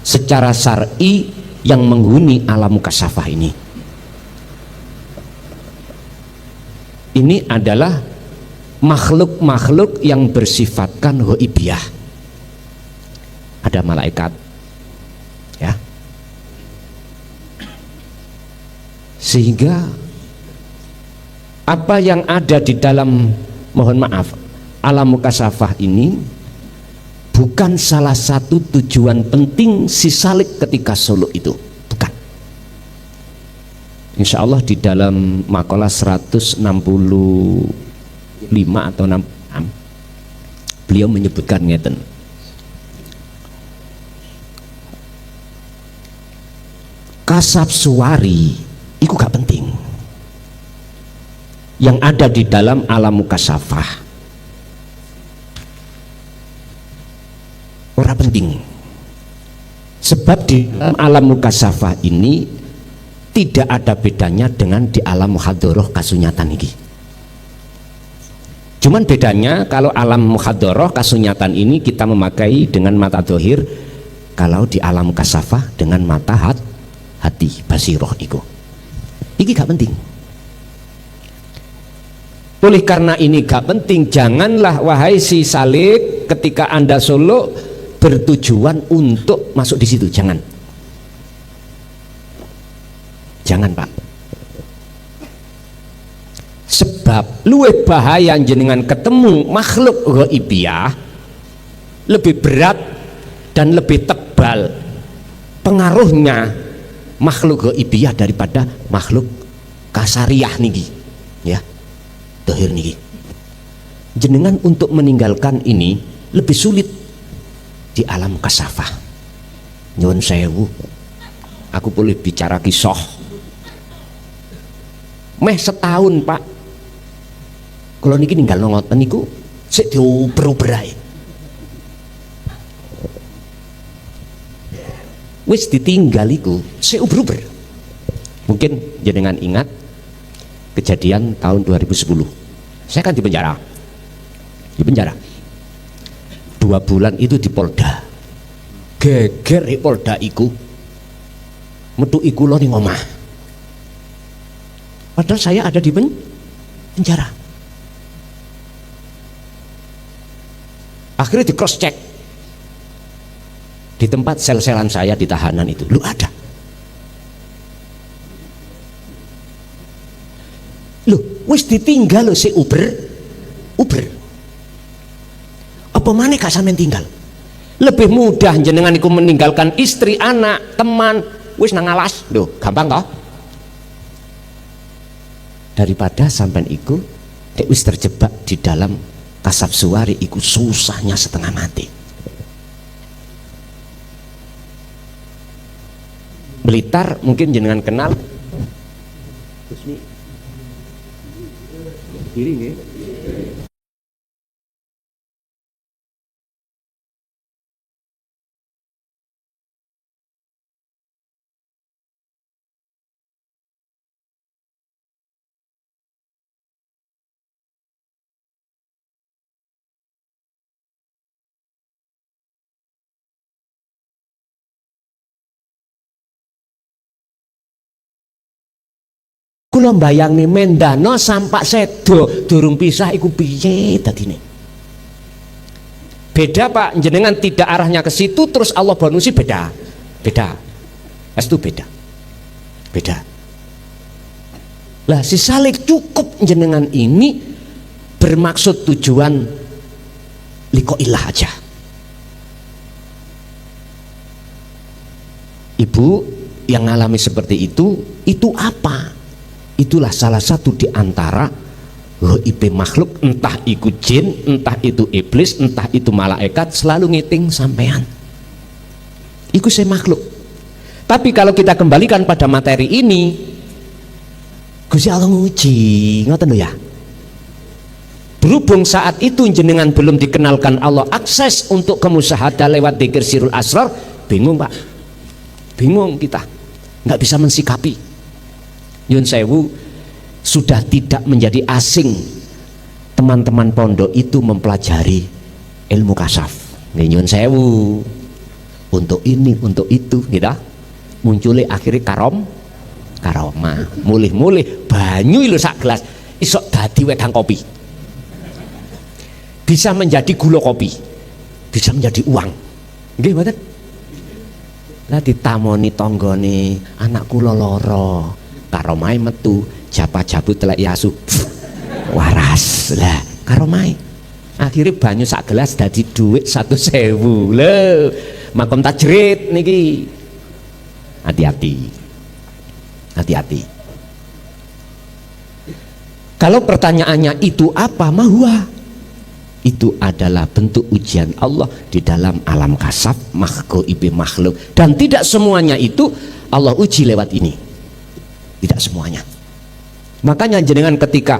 secara syar'i yang menghuni alam mukasyafah ini. Ini adalah makhluk-makhluk yang bersifatkan ghaibiyah. Ada malaikat, ya, sehingga apa yang ada di dalam, mohon maaf, alam mukasyafah ini bukan salah satu tujuan penting si salik ketika suluk itu, bukan. Insya Allah di dalam makalah 165 atau 66 beliau menyebutkan ngeten, kasab suwari itu gak penting. Yang ada di dalam alam mukasyafah ora penting, sebab di dalam alam mukasyafah ini tidak ada bedanya dengan di alam muhadharah kasunyatan ini. Cuman bedanya kalau alam muhadharah kasunyatan ini kita memakai dengan mata dohir, kalau di alam mukasyafah dengan mata hati basiroh itu. Ini gak penting. Oleh karena ini gak penting, janganlah wahai si salik ketika Anda suluk bertujuan untuk masuk di situ, jangan. Jangan Pak. Sebab luwih bahaya jenengan ketemu makhluk ghaibiyah, lebih berat dan lebih tebal pengaruhnya makhluk ghaibiyah daripada makhluk kasariyah niki, ya. Dohir niki. Jenengan untuk meninggalkan ini lebih sulit di alam kasafah. Nyuwun sewu, aku boleh bicara kisah. Meh setahun Pak, kalau niki ninggal ngoten niku sik diober-ober ae. Wis ditinggal iku sik uber-uber. Mungkin jenengan ingat kejadian tahun 2010. Saya kan di penjara. 2 bulan itu di Polda. geger Polda iku metuki kula ning omah. Padahal saya ada di penjara. Akhirnya di cross check di tempat sel-selan saya di tahanan itu, lu ada. Lu wis ditinggal lo si Uber. Apa maneh gak sampean tinggal? Lebih mudah jenengan iku meninggalkan istri, anak, teman, wis nang alas. Lho, gampang toh? Daripada sampean iku nek wis terjebak di dalam kasab suwari iku susahnya setengah mati. Blitar mungkin jenengan kenal. Kiri nggih. Kula mbayangne mendano sampak sedo durung pisah iku piye dadine. Beda Pak, jenengan tidak arahnya ke situ terus Allah bonusi beda. Itu beda. Lah si salik cukup jenengan ini bermaksud tujuan liqa'illah aja. Ibu yang ngalami seperti itu apa? Itulah salah satu di antara gaib makhluk, entah itu jin, entah itu iblis, entah itu malaikat, selalu ngiting sampean. Iku saya makhluk. Tapi kalau kita kembalikan pada materi ini, Gusti Allah nguji, ngoten lho ya. Berhubung saat itu jenengan belum dikenalkan Allah akses untuk kemusyahadah lewat dzikir sirul asrar, bingung Pak. Bingung kita, nggak bisa mensikapi. Nyun sewu, sudah tidak menjadi asing teman-teman pondok itu mempelajari ilmu kasaf. Nyun sewu, untuk ini, untuk itu, gitu. Munculnya akhirnya karomah, mulih-mulih banyu ilu sak gelas, isok dadi wedang kopi. Bisa menjadi gula kopi, bisa menjadi uang. Nggih mboten? Lah ditamoni tanggane anak kula lara. Karomai metu japa-jabut telek yasu waras lah karomai akhirnya banyu sak gelas dadi duit 1.000 lho makom tajrid niki. Hati-hati kalau pertanyaannya itu apa mahwa, itu adalah bentuk ujian Allah di dalam alam kasaf makhluk, dan tidak semuanya itu Allah uji lewat ini. Tidak semuanya. Makanya jenengan ketika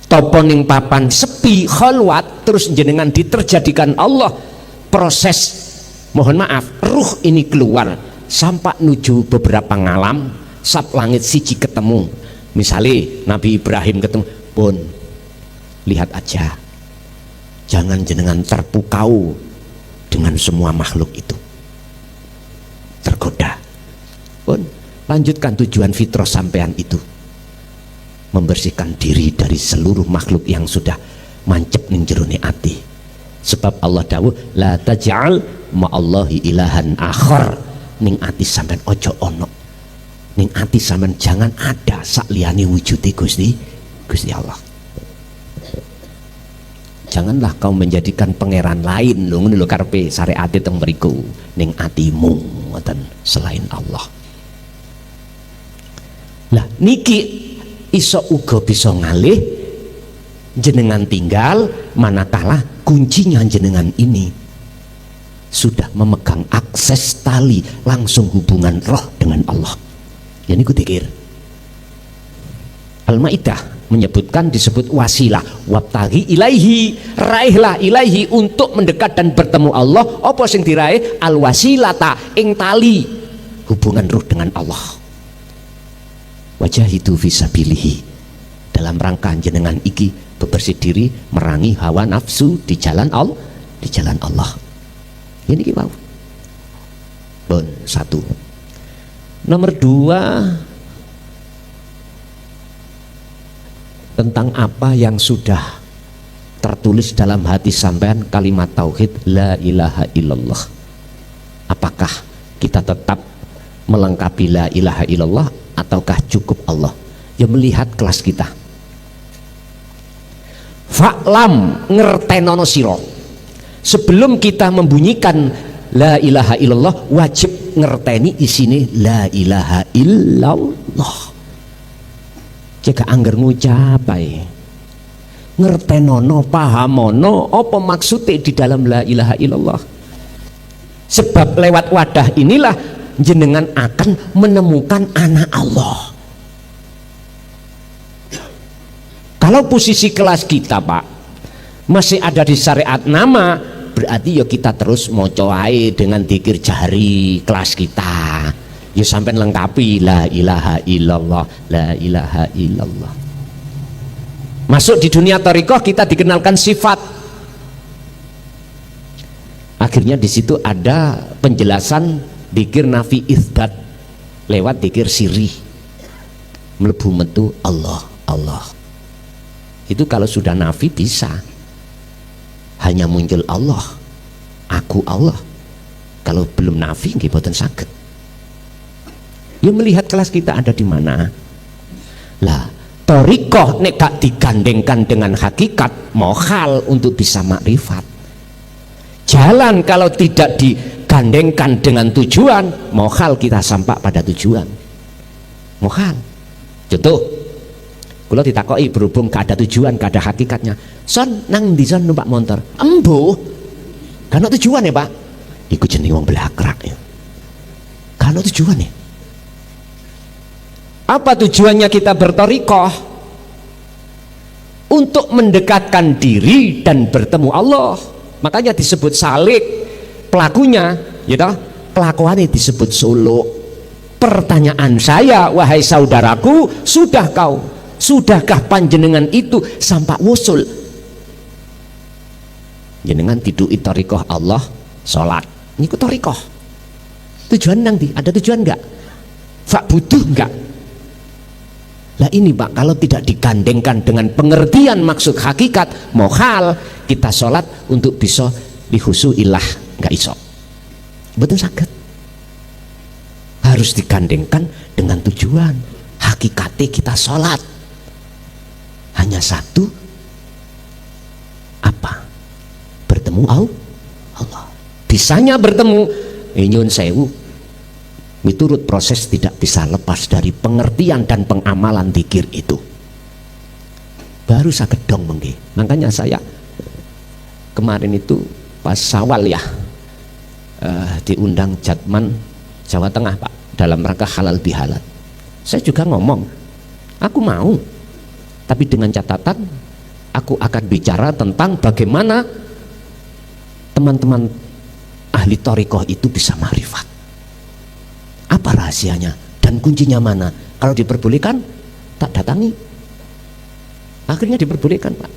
toponing papan sepi khalwat terus jenengan diterjadikan Allah proses, mohon maaf, ruh ini keluar sampai nuju beberapa ngalam sap langit siji ketemu. Misalnya Nabi Ibrahim ketemu, pun lihat aja, jangan jenengan terpukau dengan semua makhluk itu, tergoda. Pun lanjutkan tujuan fitrah sampean itu, membersihkan diri dari seluruh makhluk yang sudah mancep ning jerone ati. Sebab Allah dawuh la taj'al ma'allahi ilahan akhar, ning ati sampean ojo ono, ning ati sampean jangan ada sak liyane wujude Gusti Allah. Janganlah kau menjadikan pangeran lain lho ngono lho karepe syariat teng mriku ning atimu ngoten selain Allah. Lah niki iso uga bisa ngalih jenengan tinggal manakala kuncinya jenengan ini sudah memegang akses tali langsung hubungan roh dengan Allah. Yani ku dzikir. Al-Maidah menyebutkan disebut wasilah, wabtaghi ilaihi, raihlah ilaihi untuk mendekat dan bertemu Allah. Apa sing diraih? Al wasilata, ing tali hubungan ruh dengan Allah. Wajahidu fisabilihi, dalam rangka jenengan iki bebersih diri merangi hawa nafsu di jalan Allah, Ini ki wau. Bon, satu. Nomor dua, tentang apa yang sudah tertulis dalam hati sampean kalimat tauhid la ilaha illallah. Apakah kita tetap melengkapi la ilaha illallah ataukah cukup Allah? Ya melihat kelas kita. Fa'lam ngertenono siro. Sebelum kita membunyikan la ilaha illallah, wajib ngerteni isine la ilaha illallah. Jika angger ngucap ae ngertenono pahamono apa maksudnya di dalam la ilaha illallah. Sebab lewat wadah inilah jenengan akan menemukan anak Allah. Kalau posisi kelas kita Pak masih ada di syariat nama, berarti ya kita terus moco ae dengan dzikir jahri kelas kita. Ya sampai lengkapi la ilaha illallah, la ilaha illallah. Masuk di dunia thariqah kita dikenalkan sifat. Akhirnya di situ ada penjelasan dzikir nafi itsbat lewat dzikir sirri. Mlebu metu Allah, Allah. Itu kalau sudah nafi bisa. Hanya muncul Allah, aku Allah. Kalau belum nafi nggih boten saged. Ya melihat kelas kita ada di mana. Lah, thariqah nek gak digandengkan dengan hakikat, mohal untuk bisa makrifat. Jalan kalau tidak digandengkan dengan tujuan, mohal kita sampai pada tujuan. Mohal. Contoh, kalau ditakoki berhubung gak ada tujuan, gak ada hakikatnya. Son nang ndi son numpak motor? Embuh. Gak ada tujuan ya, Pak. Iku jenenge wong blakrak ya. Gak ada tujuan ya. Apa tujuannya kita berthariqah? Untuk mendekatkan diri dan bertemu Allah. Makanya disebut salik. Pelakunya, ya toh, kelakuannya disebut suluk. Pertanyaan saya, wahai saudaraku, sudahkah panjenengan itu sampai wusul? Jenengan tiduki thariqah Allah, salat. Niku thariqah. Tujuan nang ndi? Ada tujuan enggak? Fak butuh enggak? Lah ini Pak, kalau tidak digandengkan dengan pengertian maksud hakikat, mohal kita sholat untuk bisa dihusu ilah, nggak iso. Betul sakit. Harus digandengkan dengan tujuan. Hakikatnya kita sholat hanya satu, apa? Bertemu Allah. Bisanya bertemu, nyun sewu. Miturut proses tidak bisa lepas dari pengertian dan pengamalan dzikir itu. Baru saged dong mengki. Makanya saya kemarin itu pas Syawal ya, diundang Jatman Jawa Tengah Pak dalam rangka halal bihalal. Saya juga ngomong, aku mau, tapi dengan catatan aku akan bicara tentang bagaimana teman-teman ahli thariqah itu bisa ma'rifat. Apa rahasianya dan kuncinya mana? Kalau diperbolehkan tak datangi. Akhirnya diperbolehkan Pak.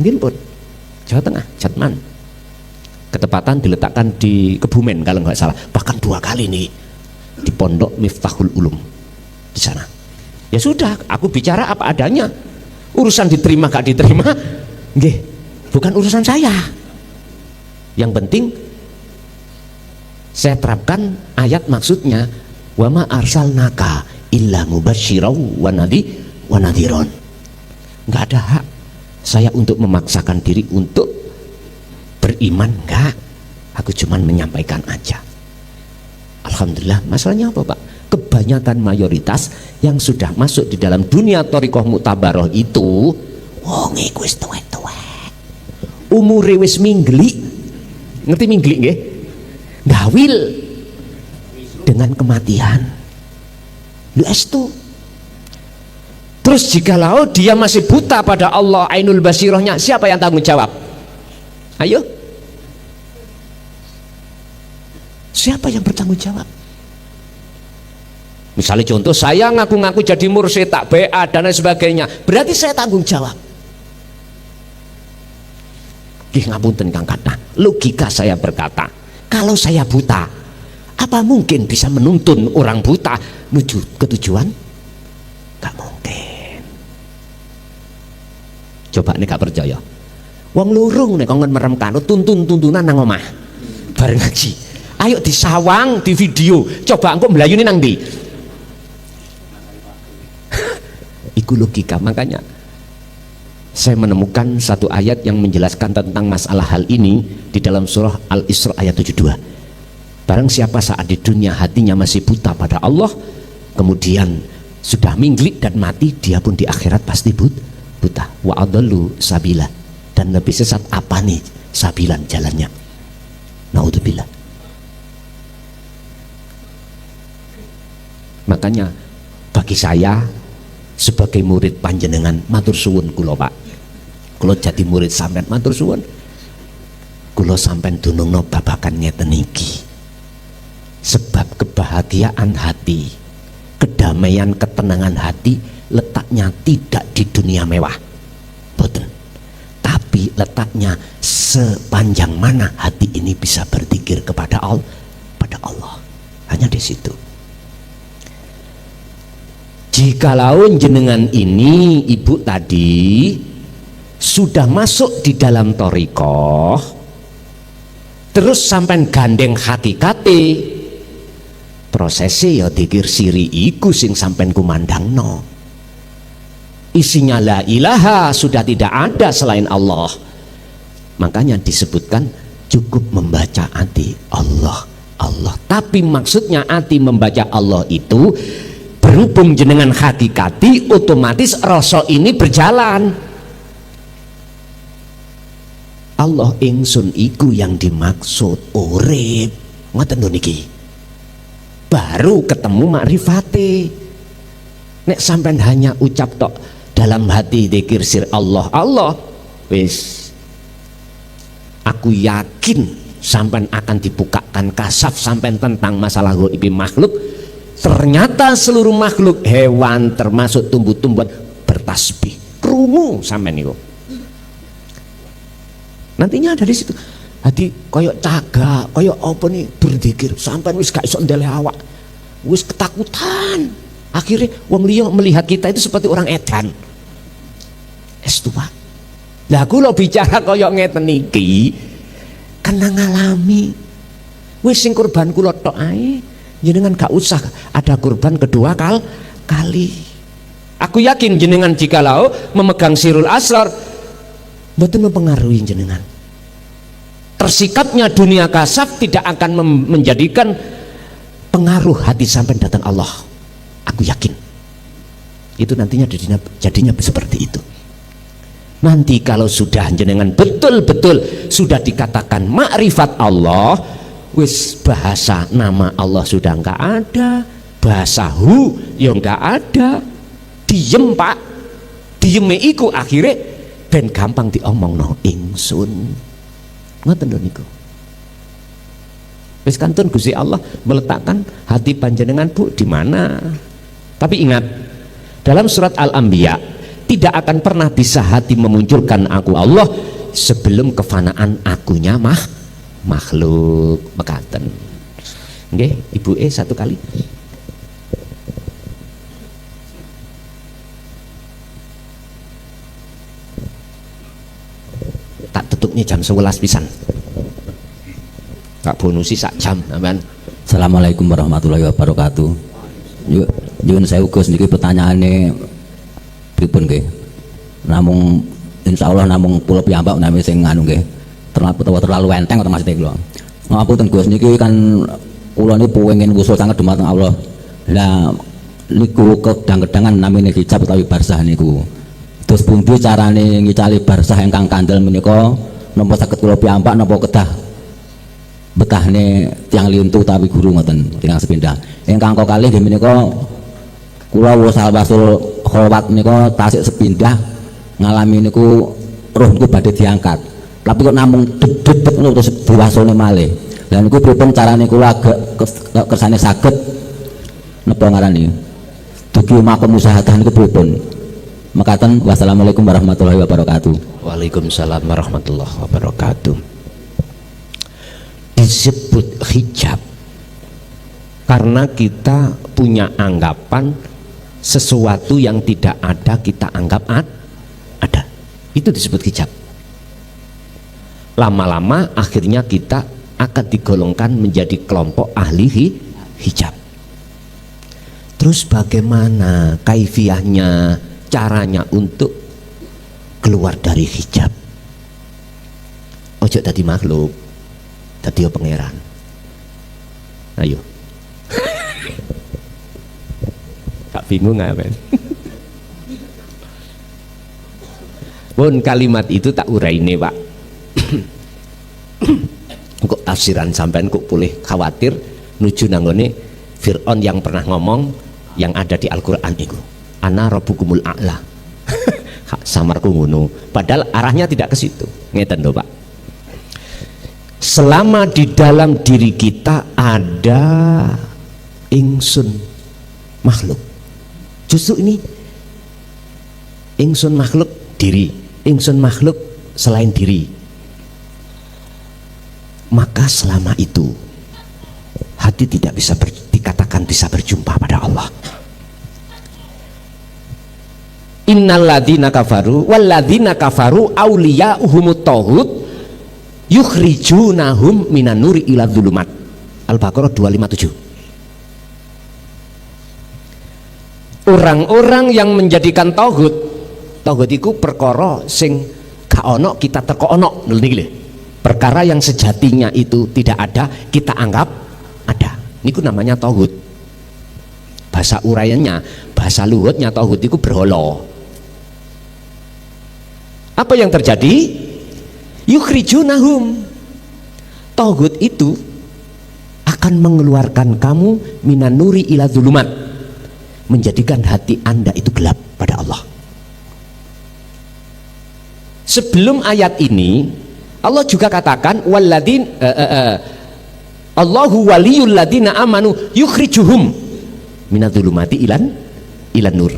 Mungkin pun Jawa Tengah, Jatman. Ketepatan diletakkan di Kebumen kalau nggak salah. Bahkan 2 kali nih di Pondok Miftahul Ulum di sana. Ya sudah, aku bicara apa adanya. Urusan diterima gak diterima, nggih, bukan urusan saya. Yang penting saya terapkan ayat maksudnya. Wa ma arsalnaka illa mubasysyiraw wa nadhiron. Enggak ada hak saya untuk memaksakan diri untuk beriman, enggak. Aku cuman menyampaikan aja. Alhamdulillah. Masalahnya apa Pak? Kebanyakan mayoritas yang sudah masuk di dalam dunia thariqah muktabaroh itu wong iku wis tuwek-tuwek. Umure wis minggli. Ngerti minggli nggih? Gawil dengan kematian. Lu estu. Terus jikalau dia masih buta pada Allah ainul basirahnya, siapa yang tanggung jawab? Ayo. Siapa yang bertanggung jawab? Misalnya contoh saya ngaku-ngaku jadi mursyid tak BA dan lain sebagainya, berarti saya tanggung jawab. Ngapunten Kang Kata, logika saya berkata, kalau saya buta, Apa mungkin bisa menuntun orang buta menuju ke tujuan? Gak mungkin. Coba nih gak percaya, wong lurung nih kongen merem karo tuntunan nang omah bareng ngaji, ayo disawang di video, coba engko mlayune nang ndi? Iku logika. Makanya saya menemukan satu ayat yang menjelaskan tentang masalah hal ini di dalam surah Al-Isra ayat 72. Barang siapa saat di dunia hatinya masih buta pada Allah, kemudian sudah mingglik dan mati, dia pun di akhirat pasti buta. Wa adallu sabila, dan lebih sesat apa nih sabilan jalannya. Naudzubillah. Makanya bagi saya sebagai murid panjenengan, matur suwun kula Pak, kula jadi murid sampean, matur suwun kula sampean dunungno babakan ngeten iki. Sebab kebahagiaan hati, kedamaian, ketenangan hati letaknya tidak di dunia mewah, boten, tapi letaknya sepanjang mana hati ini bisa berzikir kepada Allah, hanya di situ. Jikalau jenengan ini ibu tadi sudah masuk di dalam thariqah, terus sampai gandeng hakikate, prosesnya ya dikir siri iku sing sampai kumandangno. Isinya la ilaha, sudah tidak ada selain Allah. Makanya disebutkan cukup membaca ati Allah. Tapi maksudnya ati membaca Allah itu berhubung jenengan hakikati, otomatis rasa ini berjalan. Allah ingsun iku yang dimaksud urip, ngoten lho niki. Baru ketemu makrifate. Nek sampean hanya ucap tok dalam hati dzikir sir Allah, wis aku yakin sampean akan dibukakan kasaf sampean tentang masalah gaib makhluk. Ternyata seluruh makhluk, hewan termasuk tumbuh-tumbuhan bertasbih. Krungu sampean niku. Nantinya dari situ hati koyok cagak, koyok apa nih berzikir sampean wis gak iso ndeleh awak. Wis ketakutan. Akhirnya wong liya melihat kita itu seperti orang edan. Tua. Lah kula bicara koyok ngeten niki kena ngalami. Wis sing kurban kula tok ae. Jenengan gak usah ada kurban kedua kali. Aku yakin jenengan jikalau memegang sirul asrar betul mempengaruhi jenengan. Tersikapnya dunia kasaf tidak akan menjadikan pengaruh hati sampai datang Allah. Aku yakin itu nantinya jadinya seperti itu. Nanti kalau sudah jenengan betul-betul sudah dikatakan makrifat Allah, wis bahasa nama Allah sudah enggak ada, bahasa hu ya enggak ada, diem Pak, dieme iku akhirnya ben gampang diomongno ingsun, ngoten lho niku. Wis kantun Gusti Allah meletakkan hati panjenengan Bu di mana. Tapi ingat, dalam surat Al-Anbiya tidak akan pernah bisa hati memunculkan aku Allah sebelum kefanaan akunya makhluk mekaten. Nggih, Ibu satu kali. Tak tutupnya jam 11 pisan. Tak bonusi sak jam, aman. Assalamualaikum warahmatullahi wabarakatuh. Nyuwun sewu Gus niki pertanyaane pripun nggih? Namung insyaallah namung kula piyambak nami sing anu nggih. Terlalu enteng atau maksudnya kula. Ngapunten Gus niki kan kula niku pengen wusul sanget dumateng Allah. Lah niku kedang-kedangan namine hijab utawi barzah niku. Terus pundi carane ngicali barzah ingkang kandel menika? Napa saged kula piyambak napa kedah betahne tiyang liuntu utawi guru ngoten tiyang sepindah. Ingkang kalih nggih menika kula wasal wasul khawat menika tasik sepindah ngalami niku roh niku badhe diangkat. Tapi kok namung dedet ngono terus diwasone malih. Lah niku pripun carane kula agak kersane saged napa ngarani? Dugi makom usahakan niku pripun? Mekaten wassalamualaikum warahmatullahi wabarakatuh. Waalaikumsalam warahmatullahi wabarakatuh. Disebut hijab Karena kita punya anggapan sesuatu yang tidak ada kita anggap ada. Itu disebut hijab. Lama-lama akhirnya kita akan digolongkan menjadi kelompok ahli hijab. Terus bagaimana kaifiahnya, caranya untuk keluar dari hijab? Ojo tadi makhluk, tadi pangeran. Ayo. Tak bingung nggak, men? Pun kalimat itu tak uraine, Pak. Kok tafsiran sampean kok boleh khawatir nuju nanggone Fir'aun yang pernah ngomong yang ada di Al-Qur'an itu. Ana rabbukumul a'la. Samarku ngono. Padahal arahnya tidak ke situ. Ngeten lho, Pak. Selama di dalam diri kita ada ingsun makhluk. Justru ini ingsun makhluk diri, ingsun makhluk selain diri. Maka selama itu hati tidak bisa dikatakan bisa berjumpa pada Allah. Innalladzina kafaru walladzina kafaru auliya'uhumut taghut yukhrijunahum minan nuri ila dzulumat. Al-Baqarah 257. Orang-orang yang menjadikan tauhid itu perkara sing gak ono kita teko ono niki lho. Perkara yang sejatinya itu tidak ada kita anggap ada. Niku namanya tauhid. Bahasa uraiannya, bahasa luhutnya tauhid itu berhala. Apa yang terjadi? Yukhrijunahum. Tauhid itu akan mengeluarkan kamu minan nuri ila dzulumat, menjadikan hati Anda itu gelap pada Allah. Sebelum ayat ini Allah juga katakan walladzin Allahu waliyul ladzina amanu yukhrijuhum minadz-dzulumati ilan nur.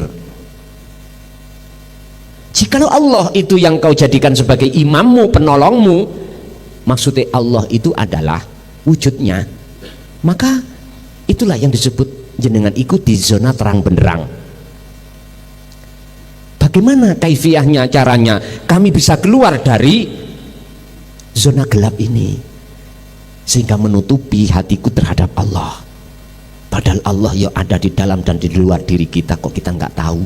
Jikalau Allah itu yang kau jadikan sebagai imammu, penolongmu, maksudnya Allah itu adalah wujudnya, maka itulah yang disebut jenengan ikut di zona terang benderang. Bagaimana kaifiahnya, caranya kami bisa keluar dari zona gelap ini sehingga menutupi hatiku terhadap Allah? Padahal Allah ya ada di dalam dan di luar diri kita, kok kita nggak tahu?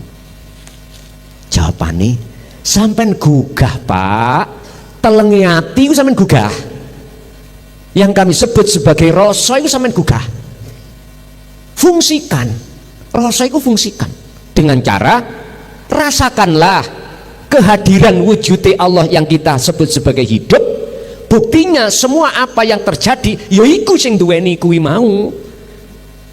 Jawabannya sampean gugah, Pak. Telengi hati itu sampean gugah. Yang kami sebut sebagai rasa itu sampean gugah. Fungsikan rasa itu, fungsikan dengan cara rasakanlah kehadiran wujud Allah yang kita sebut sebagai hidup. Buktinya semua apa yang terjadi ya iku sing duweni kuwi mau.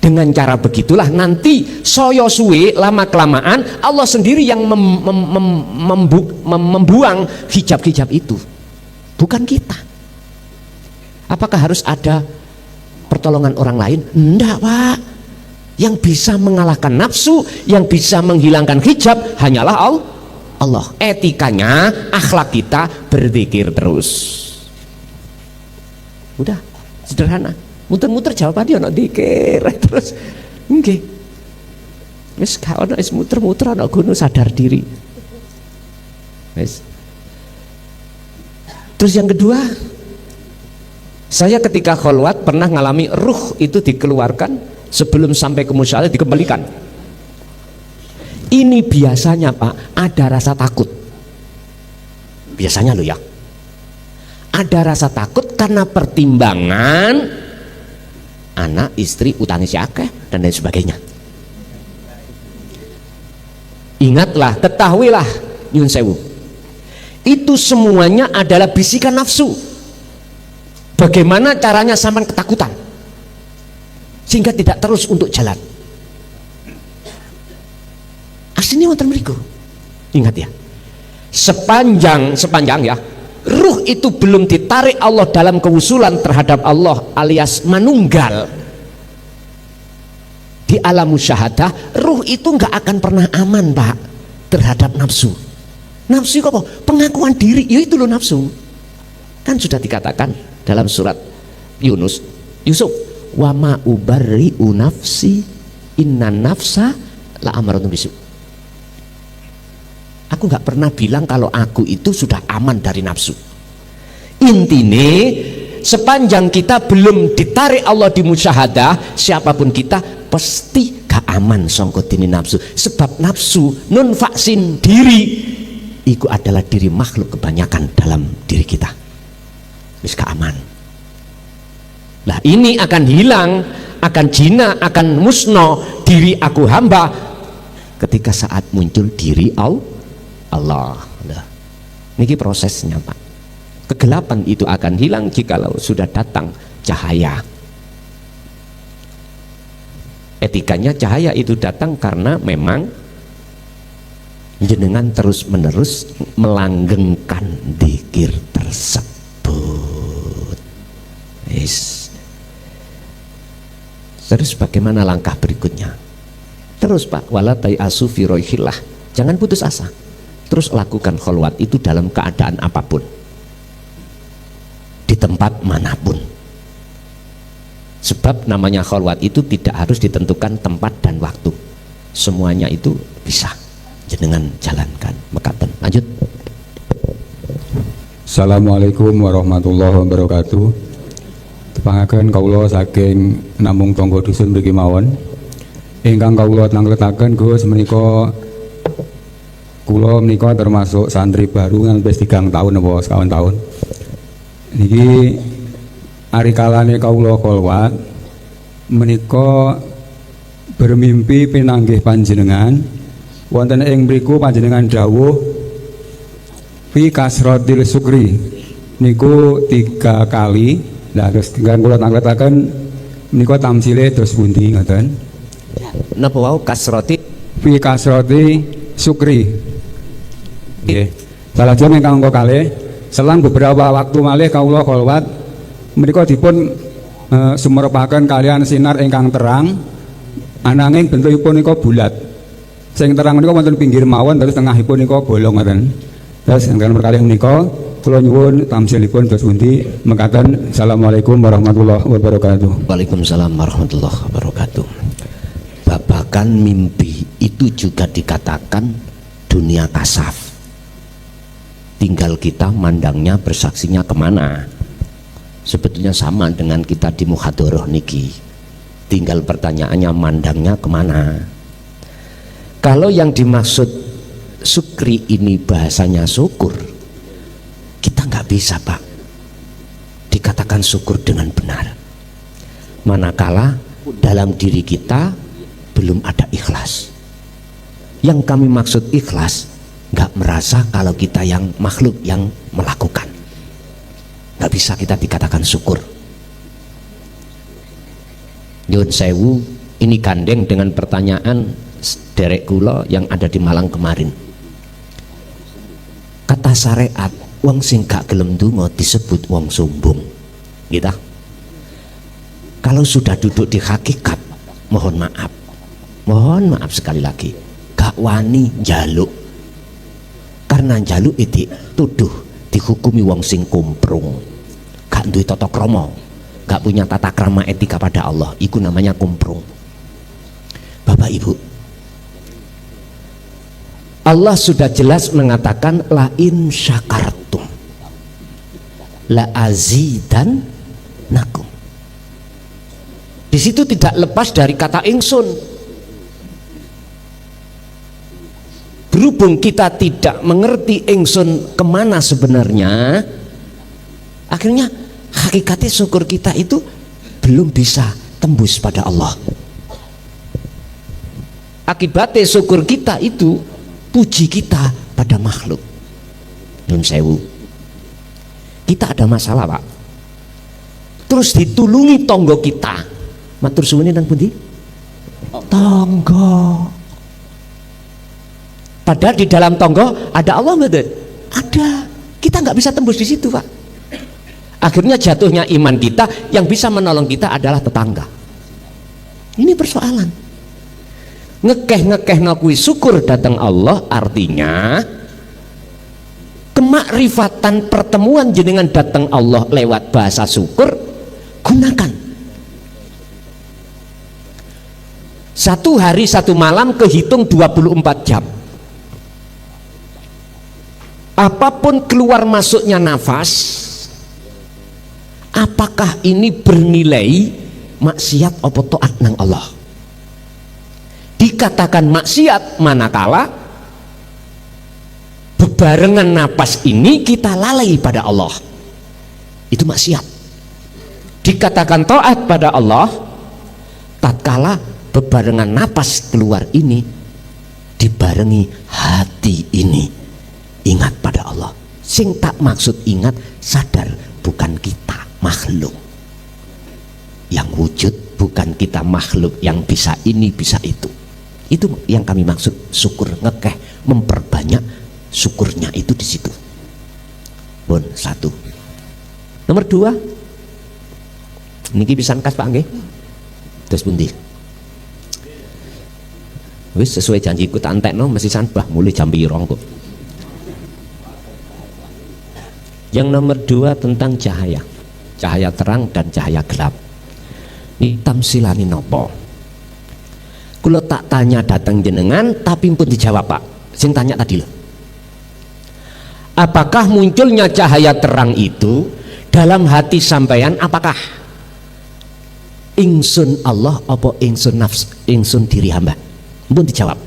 Dengan cara begitulah nanti soyo suwe lama kelamaan Allah sendiri yang membuang hijab-hijab itu, bukan kita. Apakah harus ada pertolongan orang lain? Enggak, Pak. Yang bisa mengalahkan nafsu, yang bisa menghilangkan hijab hanyalah Allah. Etikanya, akhlak kita berzikir terus. Udah sederhana, muter-muter jawabannya ono dikir terus nggih wis gak ono, wis muter-muter ono gunung sadar diri wis. Terus yang kedua, saya ketika kholwat pernah ngalami ruh itu dikeluarkan sebelum sampai ke musyawarah dikembalikan. Ini biasanya, Pak, ada rasa takut biasanya lo ya, ada rasa takut karena pertimbangan anak, istri, utang siakeh dan lain sebagainya. Ingatlah, ketahuilah nyun sewu, itu semuanya adalah bisikan nafsu. Bagaimana caranya sampai ketakutan sehingga tidak terus untuk jalan. Aslinya wonten mriku. Ingat ya, sepanjang ya ruh itu belum ditarik Allah dalam kewusulan terhadap Allah alias manunggal di alam musyahadah, ruh itu nggak akan pernah aman, Pak, terhadap nafsu. Nafsu itu apa? Pengakuan diri, ya itu loh nafsu. Kan sudah dikatakan dalam surat Yusuf, wa ma ubarri'u nafsi inna nafsa la amaratun bisu. Aku nggak pernah bilang kalau aku itu sudah aman dari nafsu. Intine sepanjang kita belum ditarik Allah di musyahadah, siapapun kita pasti gak aman sangka dini nafsu. Sebab nafsu nun vaksin diri itu adalah diri makhluk kebanyakan dalam diri kita. Wis gak aman. Nah ini akan hilang, akan jina, akan musno diri aku hamba ketika saat muncul diri Allah. Nah, ini prosesnya Pak. Kegelapan itu akan hilang jikalau sudah datang cahaya. Etikanya cahaya itu datang karena memang jenengan terus menerus melanggengkan dzikir tersebut. Yes. Terus bagaimana langkah berikutnya? Terus Pak, wala tayasu fi roihillah. Jangan putus asa. Terus lakukan kholwat itu dalam keadaan apapun, di tempat manapun. Sebab namanya kholwat itu tidak harus ditentukan tempat dan waktu. Semuanya itu bisa jenengan jalankan. Mekaten. Lanjut. Assalamualaikum warahmatullahi wabarakatuh. Tepangaken kawula saking namung tangga dusun mriki mawon. Ingkang kawula tangletaken Gus menika kula menika termasuk santri baru ngantos 3 tahun apa sekawan tahun. Niki ari kalane kawula kholwat menika bermimpi pinanggih panjenengan wonten ing mriku panjenengan dawuh fi kasratil sukri niku 3 kali. Nah terus ingkang kula tangletaken menika tamsile dos pundi ngoten? Napa wau kasroti Fi kasroti sukri. Nggih. Salajeng ingkang angka kalih selang beberapa waktu malih kawula kholwat menika dipun sumerepaken kalian sinar ingkang terang ananging bentukipun nika bulat. Sing terang menika wonten pinggir mawon terus tengahipun nika bolong ngoten. Terus ingkang perkalih menika kula nyuwun tamsilipun dos pundi mekaten. Assalamualaikum warahmatullahi wabarakatuh. Waalaikumsalam warahmatullahi wabarakatuh. Babakan mimpi itu juga dikatakan dunia kasaf. Tinggal kita mandangnya, bersaksinya kemana. Sebetulnya sama dengan kita di muhadharah niki. Tinggal pertanyaannya mandangnya kemana. Kalau yang dimaksud sukri ini bahasanya syukur, kita nggak bisa Pak dikatakan syukur dengan benar manakala dalam diri kita belum ada ikhlas. Yang kami maksud ikhlas, nggak merasa kalau kita yang makhluk yang melakukan, nggak bisa kita dikatakan syukur. Nyuwun sewu, ini gandeng dengan pertanyaan derek kula yang ada di Malang kemarin. Kata syariat, wong sing gak gelem donga disebut wong sombong. Gitu. Kalau sudah duduk di hakikat, mohon maaf sekali lagi, gak wani njaluk. Karena njaluk itu tuduh dihukumi wong sing kumprung, gak duwe tata krama, gak punya tata krama etika pada Allah. Iku namanya kumprung. Bapak Ibu, Allah sudah jelas mengatakan la in syakartum la azidannakum. Di situ tidak lepas dari kata ingsun. Berhubung kita tidak mengerti ingsun kemana sebenarnya, akhirnya hakikatnya syukur kita itu belum bisa tembus pada Allah. Akibatnya syukur kita itu puji kita pada makhluk. Nun sewu, kita ada masalah Pak, terus ditulungi tonggo kita, matur suwune nang pundi? Tonggo. Padahal di dalam tonggo ada Allah betul? Ada. Kita nggak bisa tembus di situ Pak. Akhirnya jatuhnya iman kita, yang bisa menolong kita adalah tetangga. Ini persoalan. Ngekeh kuwi syukur datang Allah, artinya kemakrifatan pertemuan jenengan datang Allah lewat bahasa syukur gunakan. Satu hari satu malam kehitung 24 jam. Apapun keluar masuknya nafas, apakah ini bernilai maksiat apa taat nang Allah? Dikatakan maksiat manakala bebarengan napas ini kita lalai pada Allah, itu maksiat. Dikatakan taat pada Allah tatkala bebarengan napas keluar ini dibarengi hati ini ingat pada Allah. Sing tak maksud ingat, sadar bukan kita makhluk yang wujud, bukan kita makhluk yang bisa ini bisa itu. Itu yang kami maksud syukur, ngekeh, memperbanyak syukurnya itu di situ. Pun satu. Nomor dua, niki pisan kas Pak nggih. Terus pundi? Wis sesuai janjiku tak entekno mesti sanbah mulai jam pirang kok. Yang nomor dua tentang cahaya. Cahaya terang dan cahaya gelap. Ini tamsilani nopo? Kulo tak tanya datang jenengan tapi pun dijawab Pak. Sing tanya tadi loh. Apakah munculnya cahaya terang itu dalam hati sampeyan, apakah ingsun Allah apa ingsun nafs, ingsun diri hamba? Pun dijawab.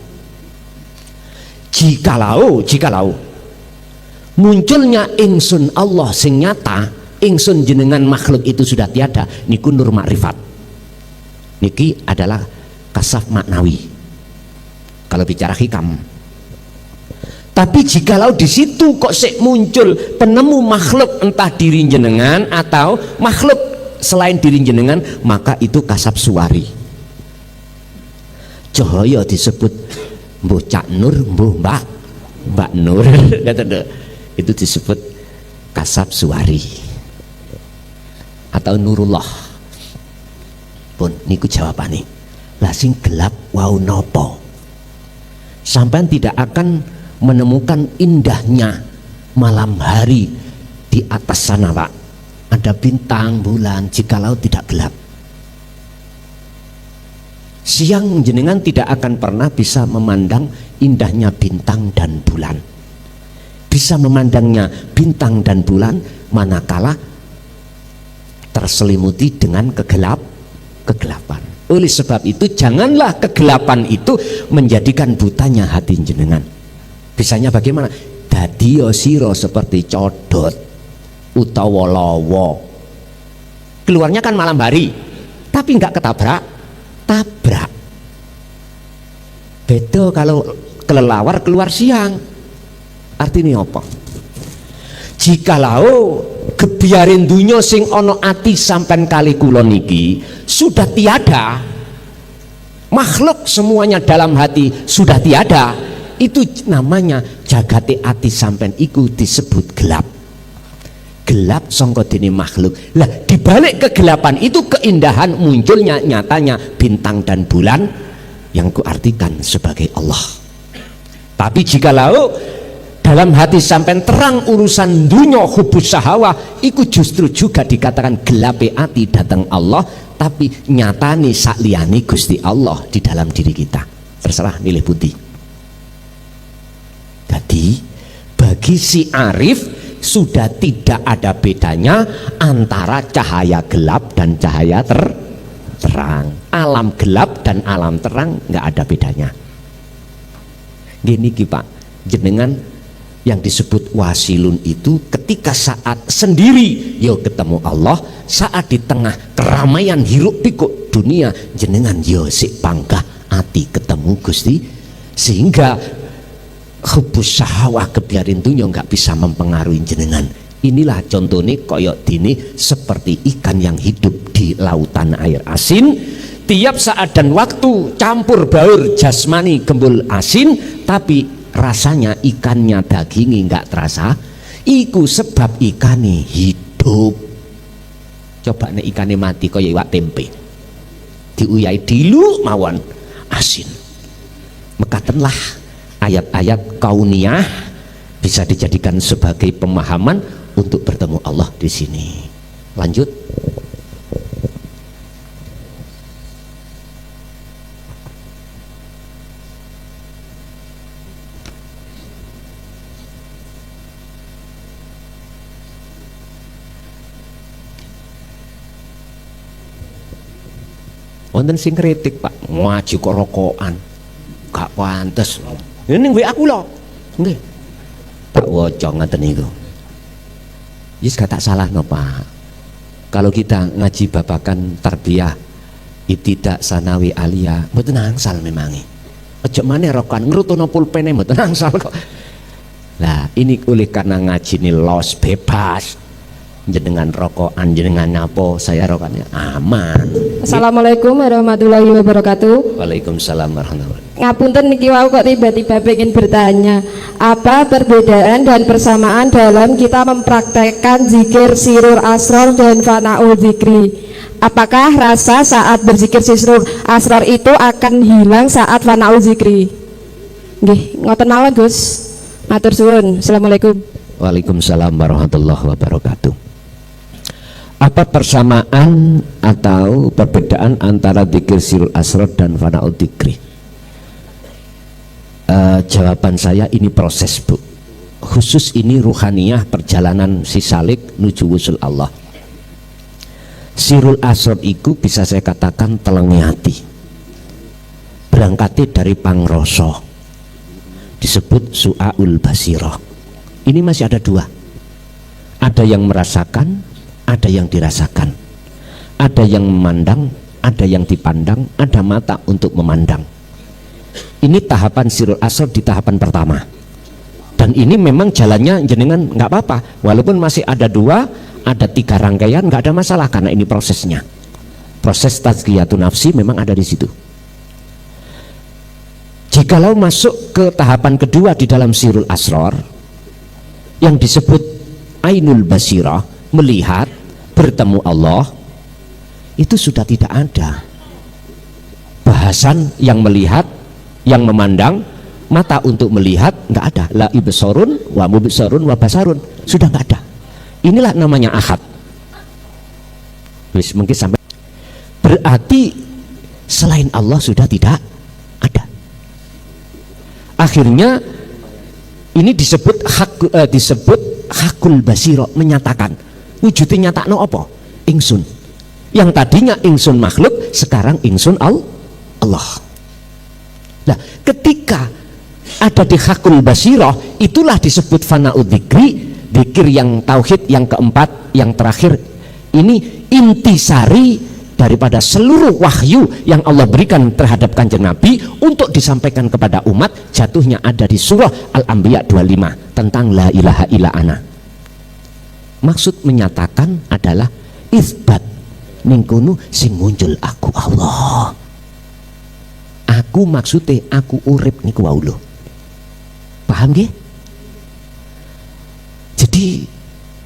Jikalau munculnya ingsun Allah sing nyata, ingsun jenengan makhluk itu sudah tiada, niku nur makrifat. Niki adalah kasaf maknawi kalau bicara hikam. Tapi jikalau di situ kok sik muncul penemu makhluk, entah diri jenengan atau makhluk selain diri jenengan, maka itu kasab suwari. Cahaya disebut mbuh Cak Nur, mbuh Mbak Nur. Itu disebut kasab suwari atau nurullah. Pun niku jawabane. Lah sing gelap wau nopo? Sampai tidak akan menemukan indahnya malam hari di atas sana Pak. Ada bintang, bulan, jikalau tidak gelap. Siang jenengan tidak akan pernah bisa memandang indahnya bintang dan bulan. Bisa memandangnya bintang dan bulan manakala terselimuti dengan kegelapan. Oleh sebab itu janganlah kegelapan itu menjadikan butanya hati jenengan. Bisanya bagaimana? Dadi sira seperti codot utawa lawa. Keluarnya kan malam hari, tapi enggak tabrak. Beda kalau kelelawar keluar siang. Artinya apa? Jikalau kebiarin dunya sing ana ati sampean kali kula niki sudah tiada, makhluk semuanya dalam hati sudah tiada, itu namanya jagate ati sampean iku disebut gelap. Gelap sangka dene makhluk. Lah dibalik kegelapan itu keindahan munculnya nyatanya bintang dan bulan yang kuartikan sebagai Allah. Tapi jikalau dalam hati sampean terang urusan dunya hubus sahawa, iku justru juga dikatakan gelape ati datang Allah, tapi nyatane sakliyane Gusti Allah di dalam diri kita. Terserah milih putih. Jadi bagi si arif sudah tidak ada bedanya antara cahaya gelap dan cahaya terang. Alam gelap dan alam terang nggak ada bedanya. Gini Pak, jenengan yang disebut wasilun itu ketika saat sendiri yo ketemu Allah, saat di tengah keramaian hiruk pikuk dunia jenengan yo sik panggah ati ketemu Gusti, sehingga hubus sahawah kebiarin dunia nggak bisa mempengaruhi jenengan. Inilah contohnya koyok dini seperti ikan yang hidup di lautan air asin, tiap saat dan waktu campur baur jasmani gembul asin, tapi rasanya ikannya dagingi nggak terasa. Iku sebab ikannya hidup. Coba nih ikannya mati koyok iwak tempe, diuyai dilu mawon asin. Mekatenlah ayat-ayat kauniyah bisa dijadikan sebagai pemahaman untuk bertemu Allah di sini. Lanjut. Wonten sing kritik, Pak, ngaji kok rokokan. Gak pantes. Ini gue aku loh. Nggih. Tak waca ngoten niku. Yes gak tak salah no, Pak. Kalau kita ngaji babakan tarbiyah ibtidak sanawi aliyah mboten angsal memangi. Aja maneh rokokan ngrutono pulpene mboten angsal kok. Lah ini oleh karena ngaji ini los bebas. Jenengan rokokan jenengan napa saya rokokannya aman. Assalamualaikum warahmatullahi wabarakatuh. Waalaikumsalam warahmatullahi wabarakatuh. Ngapunten niki wau kok tiba-tiba pengen bertanya, apa perbedaan dan persamaan dalam kita mempraktekkan zikir sirur asrar dan fanaul zikri? Apakah rasa saat berzikir sirur asrar itu akan hilang saat fanaul zikri? Nggih, ngoten mawon Gus. Matur suwun. Assalamualaikum. Waalaikumsalam warahmatullahi wabarakatuh. Apa persamaan atau perbedaan antara zikir sirul asrar dan fanaul dzikri? Jawaban saya ini proses, Bu. Khusus ini ruhaniyah perjalanan si salik nuju wusul Allah. Sirul asrar itu bisa saya katakan telengi hati. Berangkatnya dari pangroso. Disebut su'aul basirah. Ini masih ada dua. Ada yang merasakan, ada yang dirasakan. Ada yang memandang, ada yang dipandang, ada mata untuk memandang. Ini tahapan sirul asrar di tahapan pertama. Dan ini memang jalannya jenengan nggak apa-apa. Walaupun masih ada dua, ada tiga rangkaian, nggak ada masalah karena ini prosesnya. Proses tazkiyatun nafsi memang ada di situ. Jikalau masuk ke tahapan kedua di dalam sirul asrar yang disebut ainul basirah, melihat bertemu Allah, itu sudah tidak ada bahasan yang melihat, yang memandang, mata untuk melihat, nggak ada. La ibsarun wa mubsarun wa basarun, sudah nggak ada. Inilah namanya ahad. Wis mungkin sampai berarti selain Allah sudah tidak ada. Akhirnya ini disebut hakul basiro, menyatakan wujudnya nyatakno apa? Ingsun. Yang tadinya ingsun makhluk, sekarang ingsun Allah. Nah, ketika ada di hakul basiro, itulah disebut fanaul dzikri, dzikir yang tauhid yang keempat, yang terakhir. Ini intisari daripada seluruh wahyu yang Allah berikan terhadap Kanjeng Nabi untuk disampaikan kepada umat, jatuhnya ada di surah Al-Anbiya 25 tentang la ilaha illa ana. Maksud menyatakan adalah isbat ningkono sing muncul aku Allah. Aku maksudnya aku urip niku wau lho. Paham nggih? Jadi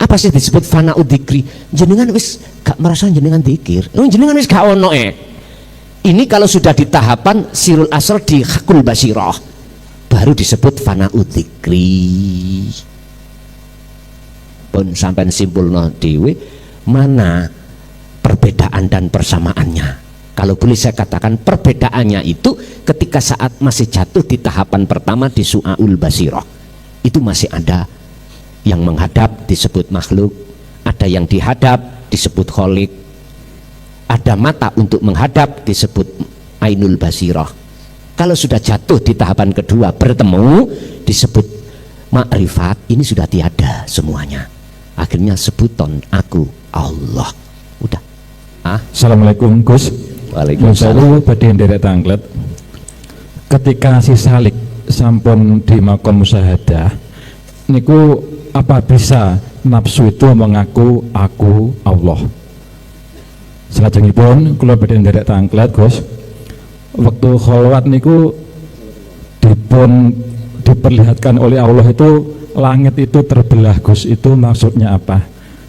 apa sih disebut fanaul dzikri? Jenengan wis gak merasa jenengan dzikir. Jenengan wis gak ono Ini kalau sudah di tahapan sirul asrar di hakul basirah, baru disebut fanaul dzikri. Pun sampai simpulno dhewe mana perbedaan dan persamaannya. Kalau boleh saya katakan perbedaannya itu ketika saat masih jatuh di tahapan pertama di su'aul basirah, itu masih ada yang menghadap disebut makhluk, ada yang dihadap disebut kholik, ada mata untuk menghadap disebut ainul basirah. Kalau sudah jatuh di tahapan kedua bertemu disebut makrifat, ini sudah tiada semuanya. Akhirnya sebuton aku Allah. Udah. Assalamualaikum Gus. Waalaikumsalam. Badhe nderek tanglet. Ketika si salik sampun di makom musyahadah niku apa bisa nafsu itu mengaku aku Allah? Salajengipun kula badhe nderek tanglet Gus. Waktu kholwat niku diperlihatkan oleh Allah itu langit itu terbelah Gus, itu maksudnya apa?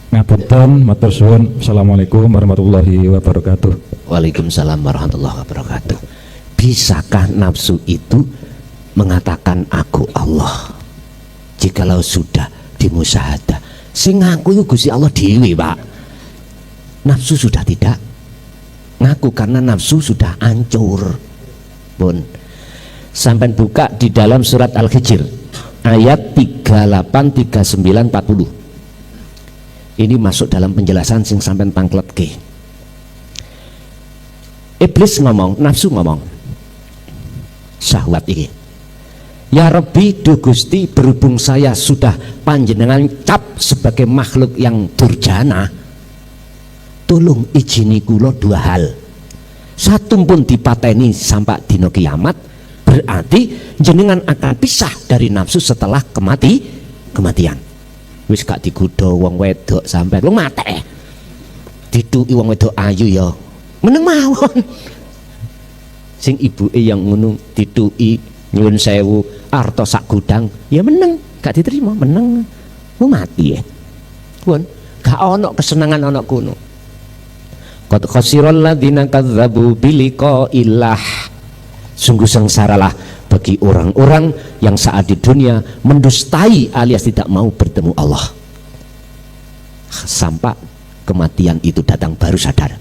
Ngapunten, matur suwun. Assalamualaikum warahmatullahi wabarakatuh. Waalaikumsalam warahmatullahi wabarakatuh. Bisakah nafsu itu mengatakan aku Allah? Jikalau sudah dimusyahadah, sing ngaku itu Gusti Allah dhewe, Pak. Nafsu sudah tidak ngaku karena nafsu sudah hancur. Pun sampai buka di dalam surat Al-Hijr ayat 38, 39, 40. Ini masuk dalam penjelasan sing sampean tangkletke. Iblis ngomong, nafsu ngomong, syahwat ini, ya Rabbi, duh Gusti, berhubung saya sudah panjenengan cap sebagai makhluk yang durjana, tolong izini kula dua hal. Satu pun dipateni sampai dino kiamat, berarti jenengan akan pisah dari nafsu setelah kematian. Wis gak digodha wong wedok sampai lu mate. Dituki wong wedok ayu ya meneng mawon. Sing ibuke yang ngono dituki nyuwun sewu arta sak gudang ya meneng, gak diterima meneng. Lu mati ya. Pun gak ono kesenangan ono kono. Qad khasiral ladzina kadzdzabu biliqa'illah. Sungguh sengsaralah bagi orang-orang yang saat di dunia mendustai alias tidak mau bertemu Allah. Sampai kematian itu datang baru sadar.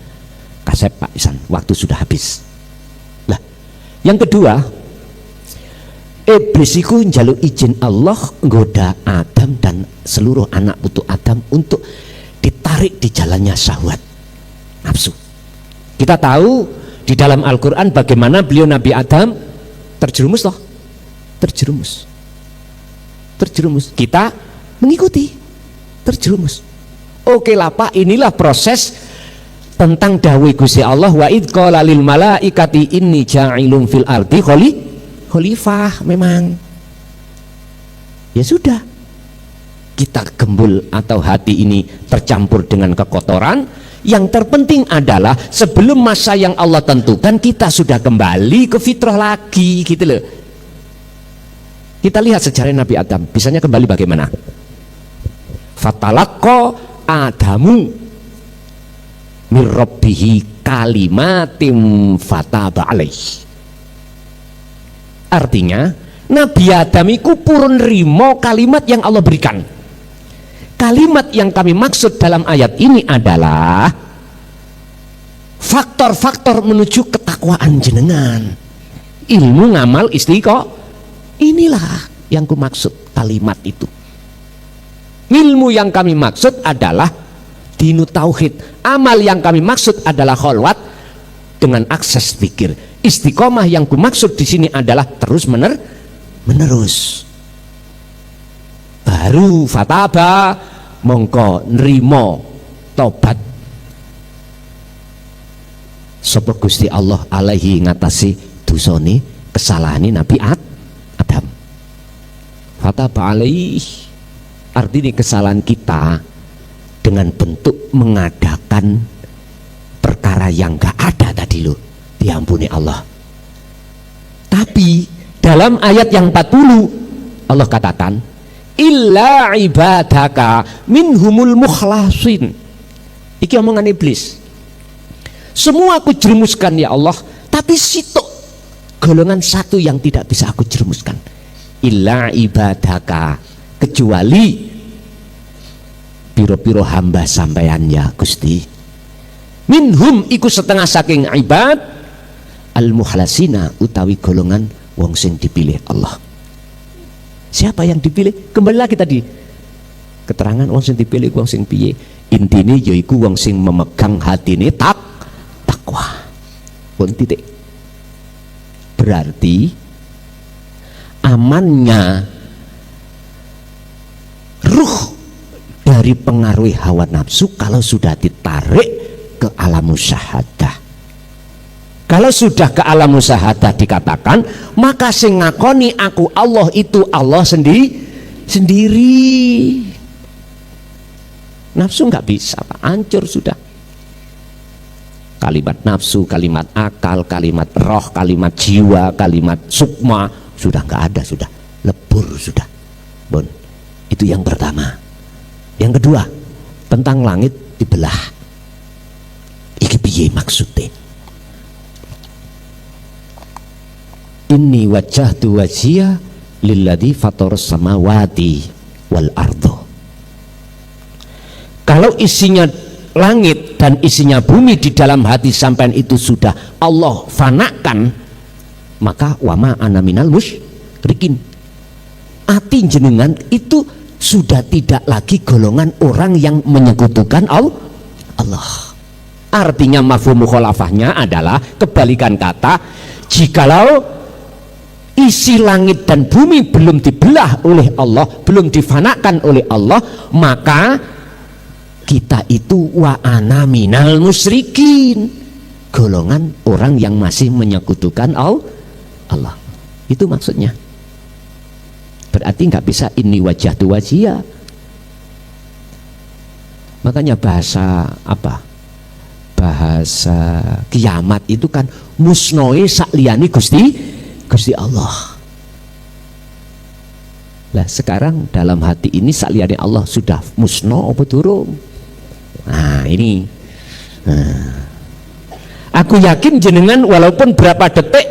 Kasep Pak Isan, waktu sudah habis. Lah, yang kedua, iblis itu njaluk izin Allah nggoda Adam dan seluruh anak putu Adam untuk ditarik di jalannya syahwat nafsu. Kita tahu di dalam Al-Quran bagaimana beliau Nabi Adam terjerumus loh, terjerumus. Kita mengikuti, terjerumus. Oke lah Pak, inilah proses tentang dawuh Gusti Allah, wa id qala lil malaikati inni ja'ilun fil ardi khalifah. Memang ya sudah, kita gembul atau hati ini tercampur dengan kekotoran. Yang terpenting adalah sebelum masa yang Allah tentukan kita sudah kembali ke fitrah lagi, gitu loh. Kita lihat sejarah Nabi Adam, bisanya kembali bagaimana? Fatalaqqa Adamu min rabbihi kalimatim fataba alaih. Artinya Nabi Adam iku purun rimo kalimat yang Allah berikan. Kalimat yang kami maksud dalam ayat ini adalah faktor-faktor menuju ketakwaan jenengan, ilmu, ngamal, istiqomah. Inilah yang ku maksud kalimat itu. Ilmu yang kami maksud adalah dinu tauhid. Amal yang kami maksud adalah kholwat dengan akses pikir. Istiqomah yang ku maksud di sini adalah terus menerus. Baru fataba mongko nrimo tobat sapa Gusti Allah alaihi ngatasi dosane kesalahane Nabi Adam. Fataba alaihi artinya kesalahan kita dengan bentuk mengadakan perkara yang gak ada tadi loh, diampuni Allah. Tapi dalam ayat yang 40 Allah katakan illa ibadaka minhumul mukhlasin. Iki omongan iblis. Semua aku jerumuskan ya Allah, tapi situ golongan satu yang tidak bisa aku jerumuskan. Illa ibadaka, kecuali piro-piro hamba sampeyan ya Gusti. Minhum iku setengah saking ibad al mukhlasina, utawi golongan wong sing dipilih Allah. Siapa yang dipilih? Kembali lagi tadi keterangan wong sing dipilih wong sing piye? Intine yaiku wong sing memegang hatine takwa. Pun titik. Berarti amannya ruh dari pengaruh hawa nafsu kalau sudah ditarik ke alam musyahadah. Kalau sudah ke alam musyahadah dikatakan, maka sing ngakoni aku Allah itu Allah sendiri. Nafsu nggak bisa, Pak. Hancur sudah. Kalimat nafsu, kalimat akal, kalimat roh, kalimat jiwa, kalimat sukma sudah nggak ada, sudah lebur sudah. Bon, itu yang pertama. Yang kedua, tentang langit dibelah. Iki piye maksudnya? Inni wajjahtu wajhiya lilladzi fataras samawati wal ardo. Kalau isinya langit dan isinya bumi di dalam hati sampean itu sudah Allah fanakan, maka wama ana minal musyrikin. Ati jenengan itu sudah tidak lagi golongan orang yang menyekutukan Allah. Artinya mafhum mukhalafahnya adalah kebalikan kata, jikalau isi langit dan bumi belum dibelah oleh Allah, belum difanakan oleh Allah, maka kita itu wa ana minal musyrikin, golongan orang yang masih menyekutukan Allah. Itu maksudnya. Berarti nggak bisa ini wajah tu wajia. Makanya bahasa apa? Bahasa kiamat itu kan musnoe sakliyane Gusti Allah. Lah sekarang dalam hati ini sakliyane Allah sudah musno apa durung? Nah ini. Aku yakin jenengan walaupun berapa detik,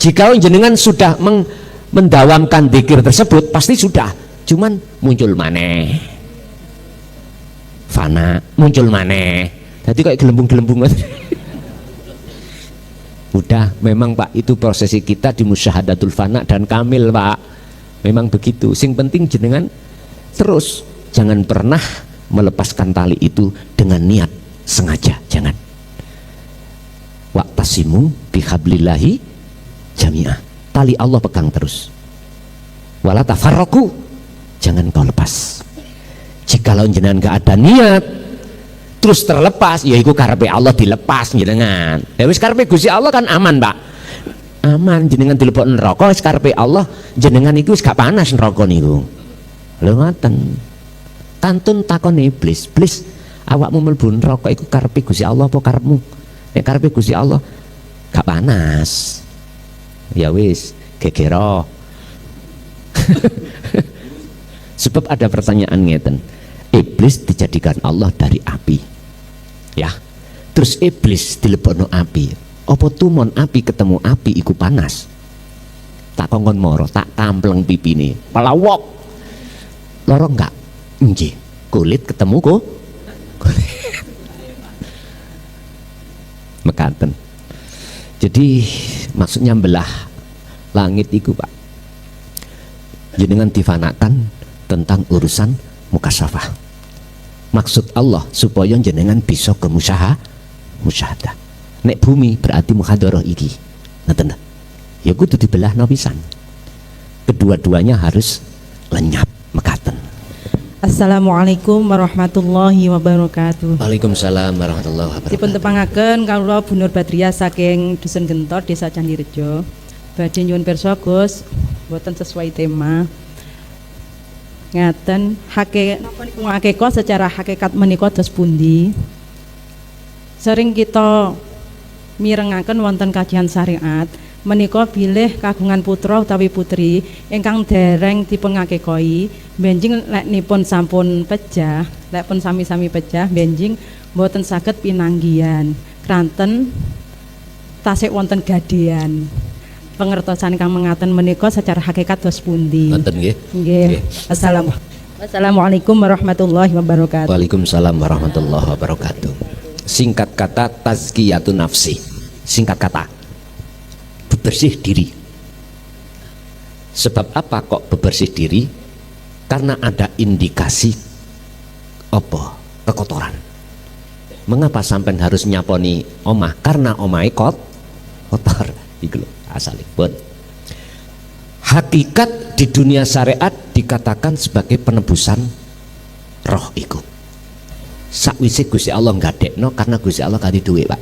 jika jenengan sudah mendawamkan zikir tersebut pasti sudah, cuman muncul maneh, fana, muncul maneh. Jadi kayak gelembung-gelembung. Udah, memang Pak, itu prosesi kita di musyahadatul fana dan kamil Pak, memang begitu. Sing penting jenengan terus jangan pernah melepaskan tali itu dengan niat sengaja, jangan. Wa'tasimu bihablillahi jami'ah, tali Allah pegang terus. Wala tafarraqu, jangan kau lepas. Jikalau jenengan gak ada niat terus terlepas, ya iku karepe Allah dilepas jenengan. Ya wis karepe Gusti Allah kan aman, Pak. Aman, jenengan dilebokno neraka wis karepe Allah, jenengan iku wis gak panas neraka niku. Lho ngoten. Kantun takon iblis, "Iblis, awakmu mlebu neraka iku karepe Gusti Allah apa karepmu?" Nek karepe Gusti Allah gak panas. Ya wis, gegero. Sebab ada pertanyaan ngeten. Iblis dijadikan Allah dari api. Ya, terus iblis dilebokno api. Apa tumon api ketemu api iku panas? Tak kongkon moro, tak kampleng pipine. Palawok. Loro enggak? Nggih. Kulit ketemu kok. Mekaten. Jadi maksudnya belah langit iku, Pak. Jenengan difanakan tentang urusan mukasyafah. Maksud Allah supaya jenengan bisa ke musyahadah. Nek bumi berarti muhadharah iki. Ngoten. Ya kudu dibelah no pisan. Kedua-duanya harus lenyap mekaten. Assalamualaikum warahmatullahi wabarakatuh. Waalaikumsalam warahmatullahi wabarakatuh. Dipun tepangaken kawula Bu Nur Badriah saking Dusun Gentor, Desa Candirejo. Badhe nyuwun pirsa Gus, boten sesuai tema. Ngaten hakikah secara hakikat menika dos pundi? Sering kita mirengaken wonten kajian syariat menika bilih kagungan putra utawi putri ingkang dereng dipun ngakekoi benjing leknipun sampun pejah, lek pun sami-sami pejah benjing mboten saged pinanggihan kranten tasik wonten gadean. Pengertosan kang mengaten menika secara hakikat dos pundi? Ngoten nggih. Nggih. Assalamualaikum warahmatullahi wabarakatuh. Waalaikumsalam warahmatullahi wabarakatuh. Singkat kata tazkiyatun nafsi. Singkat kata bebersih diri. Sebab apa kok bebersih diri? Karena ada indikasi apa? Kekotoran. Mengapa sampean harus nyaponi omah? Karena omah kotor. Iku lho asalipun. Hakikat di dunia syariat dikatakan sebagai penebusan roh iku. Sakwise Gusti Allah ngadekno karena Gusti Allah kali duwe, Pak.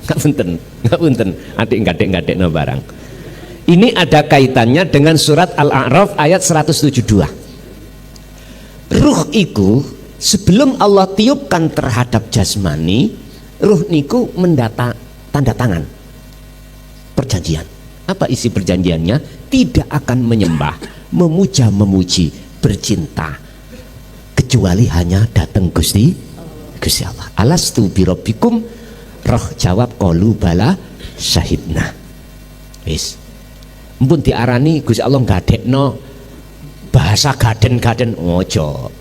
Nggak punten, adik ngadek-ngadekno barang. Ini ada kaitannya dengan surat Al-A'raf ayat 172. Ruh iku sebelum Allah tiupkan terhadap jasmani, ruh niku mendata tanda tangan perjanjian. Apa isi perjanjiannya? Tidak akan menyembah, memuja, memuji, bercinta kecuali hanya datang Gusti Allah. Alastu birabbikum, roh jawab qalu bala syahidna. Wis mpun diarani Gusti Allah ngadekno bahasa gaden-gaden ojo.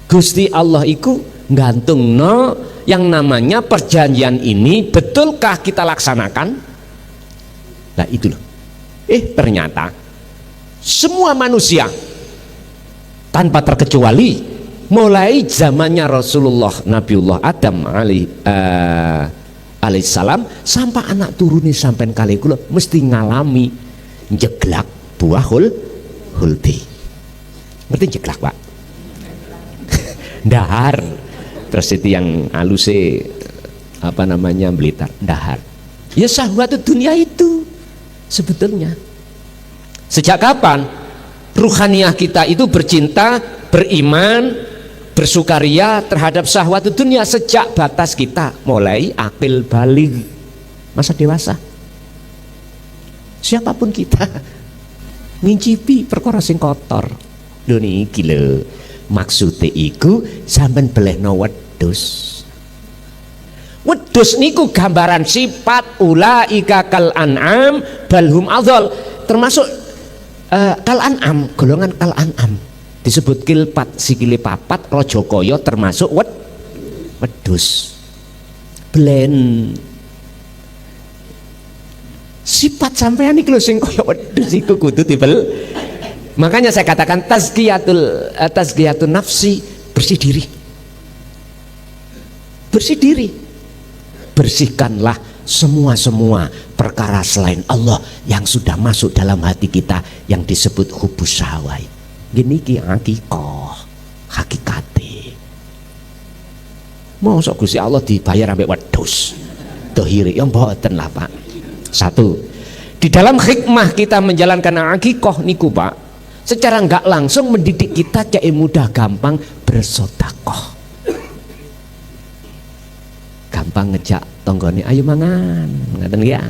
Gusti Allah iku gantungno yang namanya perjanjian ini betulkah kita laksanakan? Nah itu loh. Ternyata semua manusia tanpa terkecuali mulai zamannya Rasulullah Nabiullah Adam alaihissalam sampai anak turune sampai kali kula mesti ngalami jeglak buah huldi. Ngerti jeglak, Pak? Dahar. Terus itu yang aluse apa namanya Blitar, dahar. Ya syahwat dunia itu sebetulnya. Sejak kapan ruhaniyah kita itu bercinta, beriman, bersukaria terhadap syahwat dunia? Sejak batas kita mulai akil baligh, masa dewasa. Siapapun kita ngincipi perkara sing kotor. Lho niki lho, maksude iku sampean belehno wedhus. Wedhus niku gambaran sifat ulaika kal an'am balhum adhal, termasuk kal an'am, golongan kal an'am. Disebut kilpat sikile papat raja kaya termasuk wedhus. Blen sifat sampean iki lho sing kaya wedhus iku kudu dibel. Makanya saya katakan tazkiyatun nafsi, bersih diri. Bersih diri. Bersihkanlah semua perkara selain Allah yang sudah masuk dalam hati kita yang disebut hubus syahwat. Gini ki hakikate. Mau sok Gusti Allah dibayar ambek wedhus. Dohiri yang mboten lah, Pak. Satu, di dalam hikmah kita menjalankan akikah niku, Pak, secara enggak langsung mendidik kita cek mudah gampang bersedekah. Gampang ngejak tonggone ayo mangan, ngaten ya.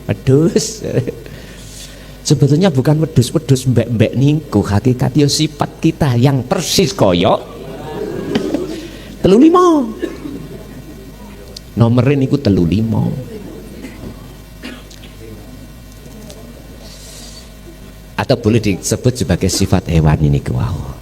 Wedhus. Sebetulnya bukan wedhus mbek-mbek niku, hakikat yo sifat kita yang persis koyo 35. Nomere niku 35. Atau boleh disebut sebagai sifat hewan ini wow.